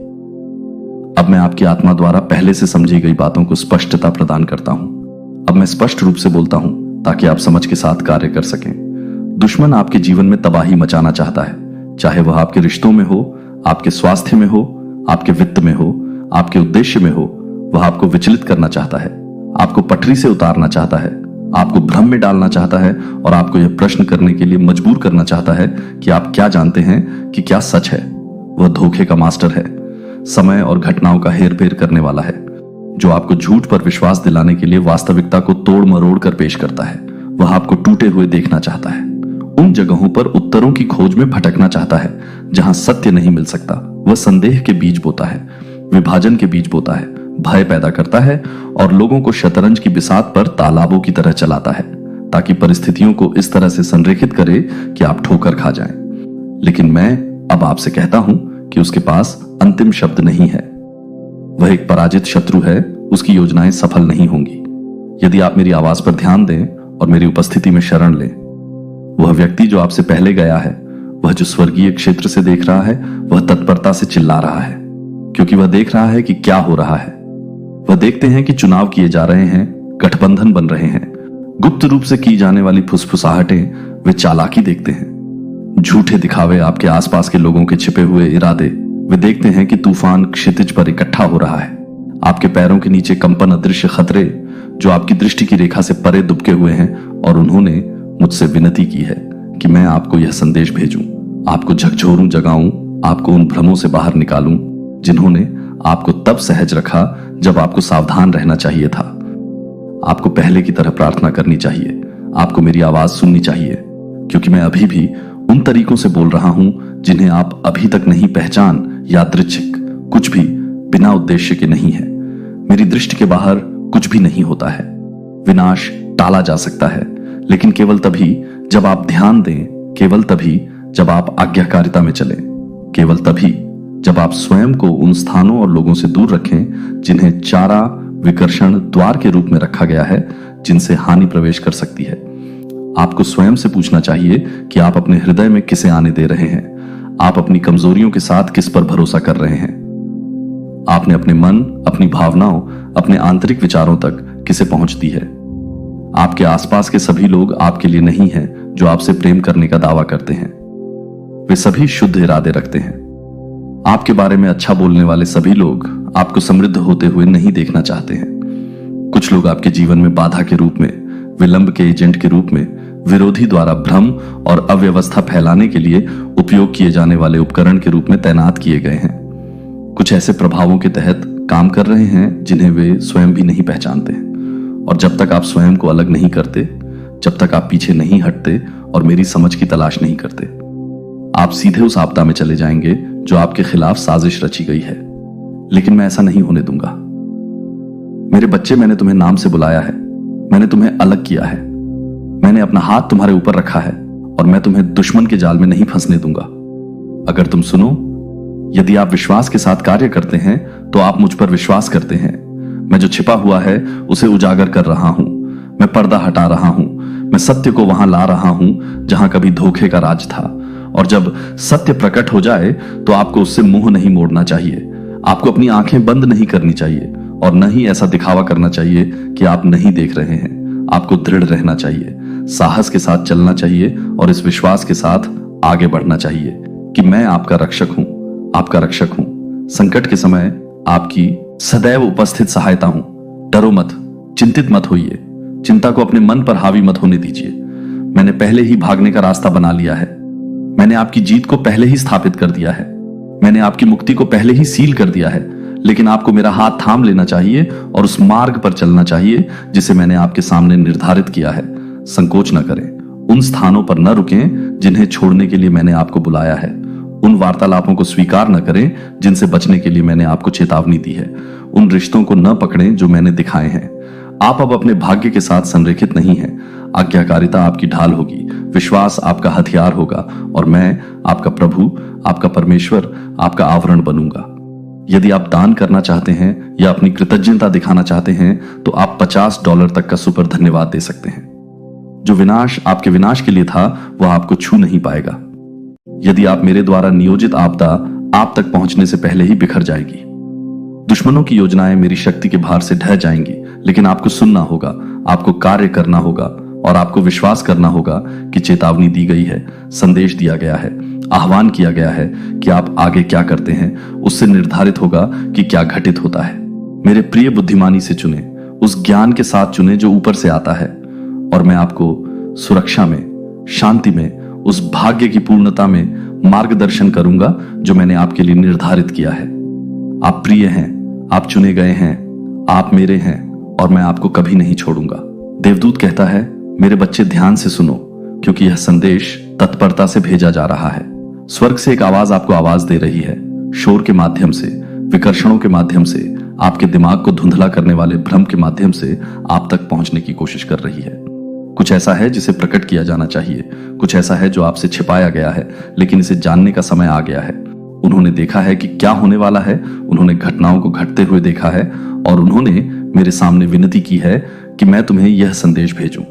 अब मैं आपकी आत्मा द्वारा पहले से समझी गई बातों को स्पष्टता प्रदान करता हूं। अब मैं स्पष्ट रूप से बोलता हूं ताकि आप समझ के साथ कार्य कर सकें। दुश्मन आपके जीवन में तबाही मचाना चाहता है, चाहे वह आपके रिश्तों में हो, आपके स्वास्थ्य में हो, आपके वित्त में हो, आपके उद्देश्य में हो। वह आपको विचलित करना चाहता है, आपको पटरी से उतारना चाहता है, आपको भ्रम में डालना चाहता है और आपको यह प्रश्न करने के लिए मजबूर करना चाहता है कि आप क्या जानते हैं, कि क्या सच है। वह धोखे का मास्टर है, समय और घटनाओं का हेरफेर करने वाला है, जो आपको झूठ पर विश्वास दिलाने के लिए वास्तविकता को तोड़ मरोड़ कर पेश करता है। वह आपको टूटे हुए देखना चाहता है, उन जगहों पर उत्तरों की खोज में भटकना चाहता है जहां सत्य नहीं मिल सकता। वह संदेह के बीज बोता है, विभाजन के बीज बोता है, भय पैदा करता है और लोगों को शतरंज की बिसात पर तालाबों की तरह चलाता है, ताकि परिस्थितियों को इस तरह से संरेखित करे कि आप ठोकर खा जाएं। लेकिन मैं अब आपसे कहता हूं कि उसके पास अंतिम शब्द नहीं है। वह एक पराजित शत्रु है, उसकी योजनाएं सफल नहीं होंगी यदि आप मेरी आवाज पर ध्यान दें और मेरी उपस्थिति में शरण लें। वह व्यक्ति जो आपसे पहले गया है, वह जो स्वर्गीय क्षेत्र से देख रहा है, वह तत्परता से चिल्ला रहा है, क्योंकि वह देख रहा है कि क्या हो रहा है। वह देखते हैं कि चुनाव किए जा रहे हैं, गठबंधन बन रहे हैं, गुप्त रूप से की जाने वाली फुसफुसाहटें वे चालाकी देखते हैं, झूठे दिखावे, आपके आसपास के लोगों के छिपे हुए इरादे। वे देखते हैं कि तूफान क्षितिज पर इकट्ठा हो रहा है, आपके पैरों के नीचे कंपन, अदृश्य खतरे जो आपकी दृष्टि की रेखा से परे दुबके हुए हैं। और उन्होंने मुझसे विनती की है कि मैं आपको यह संदेश भेजूं, आपको झकझोरूं, जगाऊं, आपको उन भ्रमों से बाहर निकालूं जिन्होंने आपको तब सहज रखा जब आपको सावधान रहना चाहिए था। आपको पहले की तरह प्रार्थना करनी चाहिए, आपको मेरी आवाज सुननी चाहिए, क्योंकि मैं अभी भी उन तरीकों से बोल रहा हूं जिन्हें आप अभी तक नहीं पहचान। यादृच्छिक कुछ भी बिना उद्देश्य के नहीं है। मेरी दृष्टि के बाहर कुछ भी नहीं होता है। विनाश टाला जा सकता है, लेकिन केवल तभी जब आप ध्यान दें, केवल तभी जब आप आज्ञाकारिता में चलें, केवल तभी जब आप स्वयं को उन स्थानों और लोगों से दूर रखें जिन्हें चारा विकर्षण द्वार के रूप में रखा गया है, जिनसे हानि प्रवेश कर सकती है। आपको स्वयं से पूछना चाहिए कि आप अपने हृदय में किसे आने दे रहे हैं। आप अपनी कमजोरियों के साथ किस पर भरोसा कर रहे हैं। आपने अपने मन, अपनी भावनाओं, अपने आंतरिक विचारों तक किसे पहुंच दी है। आपके आसपास के सभी लोग आपके लिए नहीं हैं जो आपसे प्रेम करने का दावा करते हैं। वे सभी शुद्ध इरादे रखते हैं। आपके बारे में अच्छा बोलने वाले सभी लोग आपको समृद्ध होते हुए नहीं देखना चाहते हैं। कुछ लोग आपके जीवन में बाधा के रूप में, विलंब के एजेंट के रूप में, विरोधी द्वारा भ्रम और अव्यवस्था फैलाने के लिए उपयोग किए जाने वाले उपकरण के रूप में तैनात किए गए हैं। कुछ ऐसे प्रभावों के तहत काम कर रहे हैं जिन्हें वे स्वयं भी नहीं पहचानते। और जब तक आप स्वयं को अलग नहीं करते, जब तक आप पीछे नहीं हटते और मेरी समझ की तलाश नहीं करते, आप सीधे उस आपदा में चले जाएंगे जो आपके खिलाफ साजिश रची गई है। लेकिन मैं ऐसा नहीं होने दूंगा। मेरे बच्चे, मैंने तुम्हें नाम से बुलाया है, मैंने तुम्हें अलग किया है, मैंने अपना हाथ तुम्हारे ऊपर रखा है और मैं तुम्हें दुश्मन के जाल में नहीं फंसने दूंगा। अगर तुम सुनो, यदि आप विश्वास के साथ कार्य करते हैं तो आप मुझ पर विश्वास करते हैं। मैं जो छिपा हुआ है उसे उजागर कर रहा हूं, मैं पर्दा हटा रहा हूं, मैं सत्य को वहां ला रहा हूं जहां कभी धोखे का राज था। और जब सत्य प्रकट हो जाए तो आपको उससे मुंह नहीं मोड़ना चाहिए, आपको अपनी आंखें बंद नहीं करनी चाहिए और न ही ऐसा दिखावा करना चाहिए कि आप नहीं देख रहे हैं। आपको दृढ़ रहना चाहिए, साहस के साथ चलना चाहिए और इस विश्वास के साथ आगे बढ़ना चाहिए कि मैं आपका रक्षक हूं, आपका रक्षक हूं। संकट के समय आपकी सदैव उपस्थित सहायता हूं। डरो मत, चिंतित मत होइए, चिंता को अपने मन पर हावी मत होने दीजिए। मैंने पहले ही भागने का रास्ता बना लिया है। मैंने आपकी जीत को पहले ही स्थापित कर दिया है। मैंने आपकी मुक्ति को पहले ही सील कर दिया है। लेकिन आपको मेरा हाथ थाम लेना चाहिए और उस मार्ग पर चलना चाहिए जिसे मैंने आपके सामने निर्धारित किया है। संकोच न करें, उन स्थानों पर न रुकें जिन्हें छोड़ने के लिए मैंने आपको बुलाया है। उन वार्तालापों को स्वीकार न करें जिनसे बचने के लिए मैंने आपको चेतावनी दी है। उन रिश्तों को न पकड़ें जो मैंने दिखाए हैं। आप अब अपने भाग्य के साथ संरेखित नहीं हैं। आज्ञाकारिता आपकी ढाल होगी, विश्वास आपका हथियार होगा और मैं आपका प्रभु, आपका परमेश्वर, आपका आवरण बनूंगा। यदि आप दान करना चाहते हैं या अपनी कृतज्ञता दिखाना चाहते हैं तो आप $50 तक का सुपर धन्यवाद दे सकते हैं। जो विनाश आपके विनाश के लिए था वह आपको छू नहीं पाएगा। यदि आप मेरे द्वारा नियोजित आपदा आप तक पहुंचने से पहले ही बिखर जाएगी। दुश्मनों की योजनाएं मेरी शक्ति के भार से ढह जाएंगी, लेकिन आपको सुनना होगा, आपको कार्य करना होगा और आपको विश्वास करना होगा कि चेतावनी दी गई है, संदेश दिया गया है, आह्वान किया गया है कि आप आगे क्या करते हैं उससे निर्धारित होगा कि क्या घटित होता है। मेरे प्रिय बुद्धिमानी से चुने, उस ज्ञान के साथ चुने जो ऊपर से आता है, और मैं आपको सुरक्षा में, शांति में, उस भाग्य की पूर्णता में मार्गदर्शन करूंगा जो मैंने आपके लिए निर्धारित किया है। आप प्रिय हैं, आप चुने गए हैं, आप मेरे हैं और मैं आपको कभी नहीं छोड़ूंगा। देवदूत कहता है, मेरे बच्चे ध्यान से सुनो, क्योंकि यह संदेश तत्परता से भेजा जा रहा है। स्वर्ग से एक आवाज आपको आवाज दे रही है, शोर के माध्यम से, विकर्षणों के माध्यम से, आपके दिमाग को धुंधला करने वाले भ्रम के माध्यम से आप तक पहुंचने की कोशिश कर रही है। कुछ ऐसा है जिसे प्रकट किया जाना चाहिए, कुछ ऐसा है जो आपसे छिपाया गया है, लेकिन इसे जानने का समय आ गया है। उन्होंने देखा है कि क्या होने वाला है, उन्होंने घटनाओं को घटते हुए देखा है और उन्होंने मेरे सामने विनती की है कि मैं तुम्हें यह संदेश भेजूं।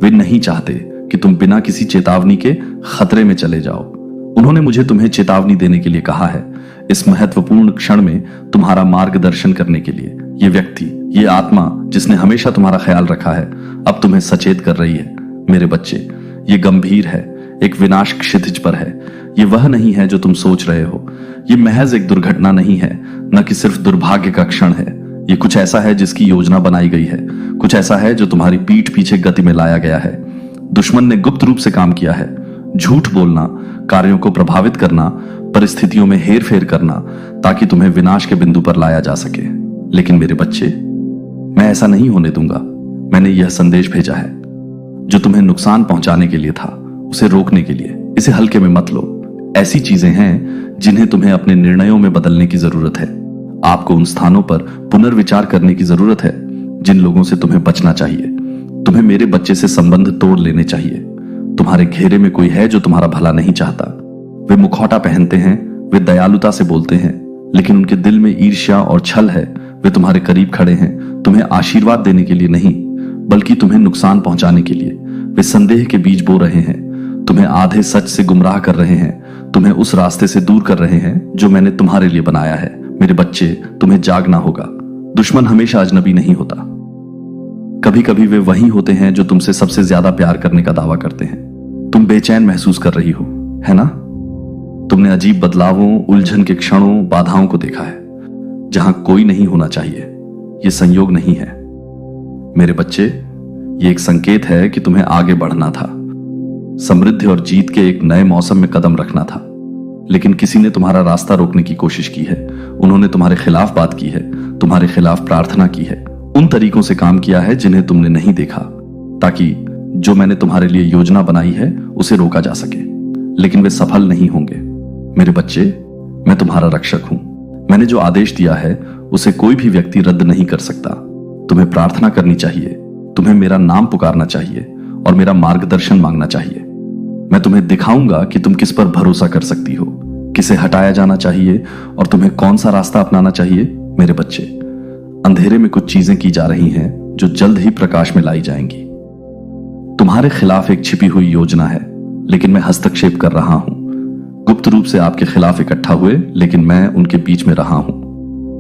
वे नहीं चाहते कि तुम बिना किसी चेतावनी के खतरे में चले जाओ। उन्होंने मुझे तुम्हें चेतावनी देने के लिए कहा है, इस महत्वपूर्ण क्षण में तुम्हारा मार्गदर्शन करने के लिए। ये व्यक्ति, ये आत्मा जिसने हमेशा तुम्हारा ख्याल रखा है, अब तुम्हें सचेत कर रही है। मेरे बच्चे, ये गंभीर है, एक विनाश क्षितिज पर है। ये वह नहीं है जो तुम सोच रहे हो। ये महज एक दुर्घटना नहीं है, न कि सिर्फ दुर्भाग्य का क्षण है। ये कुछ ऐसा है जिसकी योजना बनाई गई है, कुछ ऐसा है जो तुम्हारी पीठ पीछे गति में लाया गया है। दुश्मन ने गुप्त रूप से काम किया है। झूठ बोलना, कार्यों को प्रभावित करना, परिस्थितियों में हेर फेर करना, ताकि तुम्हें विनाश के बिंदु पर लाया जा सके। लेकिन मेरे बच्चे, मैं ऐसा नहीं होने दूंगा। मैंने यह संदेश भेजा है जो तुम्हें नुकसान पहुंचाने के लिए था, उसे रोकने के लिए। इसे हल्के में मत लो। ऐसी चीजें हैं जिन्हें तुम्हें अपने निर्णयों में बदलने की जरूरत है। आपको उन स्थानों पर पुनर्विचार करने की जरूरत है जिन लोगों से तुम्हें बचना चाहिए। तुम्हें मेरे बच्चे से संबंध तोड़ लेने चाहिए। तुम्हारे घेरे में कोई है जो तुम्हारा भला नहीं चाहता। वे मुखौटा पहनते हैं, वे दयालुता से बोलते हैं, लेकिन उनके दिल में ईर्ष्या और छल है। वे तुम्हारे करीब खड़े हैं, तुम्हें आशीर्वाद देने के लिए नहीं, बल्कि तुम्हें नुकसान पहुंचाने के लिए। वे संदेह के बीज बो रहे हैं, तुम्हें आधे सच से गुमराह कर रहे हैं, तुम्हें उस रास्ते से दूर कर रहे हैं जो मैंने तुम्हारे लिए बनाया है। मेरे बच्चे, तुम्हें जागना होगा। दुश्मन हमेशा अजनबी नहीं होता। कभी कभी वे वही होते हैं जो तुमसे सबसे ज्यादा प्यार करने का दावा करते हैं। तुम बेचैन महसूस कर रही हो, है ना? तुमने अजीब बदलावों, उलझन के क्षणों, बाधाओं को देखा है जहां कोई नहीं होना चाहिए। यह संयोग नहीं है मेरे बच्चे, ये एक संकेत है कि तुम्हें आगे बढ़ना था, समृद्धि और जीत के एक नए मौसम में कदम रखना था। लेकिन किसी ने तुम्हारा रास्ता रोकने की कोशिश की है। उन्होंने तुम्हारे खिलाफ बात की है, तुम्हारे खिलाफ प्रार्थना की है, उन तरीकों से काम किया है जिन्हें तुमने नहीं देखा, ताकि जो मैंने तुम्हारे लिए योजना बनाई है उसे रोका जा सके। लेकिन वे सफल नहीं होंगे। मेरे बच्चे, मैं तुम्हारा रक्षक हूं। मैंने जो आदेश दिया है उसे कोई भी व्यक्ति रद्द नहीं कर सकता। तुम्हें प्रार्थना करनी चाहिए, तुम्हें मेरा नाम पुकारना चाहिए और मेरा मार्गदर्शन मांगना चाहिए। मैं तुम्हें दिखाऊंगा कि तुम किस पर भरोसा कर सकती हो, किसे हटाया जाना चाहिए और तुम्हें कौन सा रास्ता अपनाना चाहिए। मेरे बच्चे, अंधेरे में कुछ चीजें की जा रही हैं जो जल्द ही प्रकाश में लाई जाएंगी। तुम्हारे खिलाफ एक छिपी हुई योजना है, लेकिन मैं हस्तक्षेप कर रहा हूं। गुप्त रूप से आपके खिलाफ इकट्ठा हुए, लेकिन मैं उनके बीच में रहा हूं,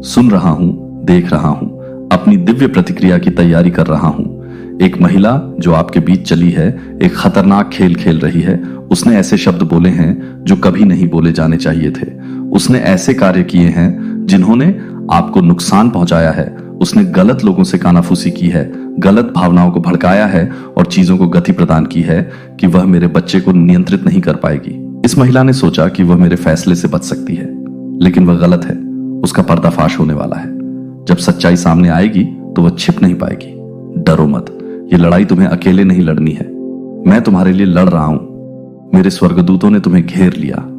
सुन रहा हूं, देख रहा हूं, अपनी दिव्य प्रतिक्रिया की तैयारी कर रहा हूं। एक महिला जो आपके बीच चली है, एक खतरनाक खेल खेल रही है। उसने ऐसे शब्द बोले हैं जो कभी नहीं बोले जाने चाहिए थे। उसने ऐसे कार्य किए हैं जिन्होंने आपको नुकसान पहुंचाया है, उसने गलत लोगों से कानाफूसी की है, गलत भावनाओं को भड़काया है और चीजों को गति प्रदान की है कि वह मेरे बच्चे को नियंत्रित नहीं कर पाएगी। इस महिला ने सोचा कि वह मेरे फैसले से बच सकती है, लेकिन वह गलत है। उसका पर्दाफाश होने वाला है। जब सच्चाई सामने आएगी तो वह छिप नहीं पाएगी। डरो मत, ये लड़ाई तुम्हें अकेले नहीं लड़नी है। मैं तुम्हारे लिए लड़ रहा हूं। मेरे स्वर्गदूतों ने तुम्हें घेर लिया।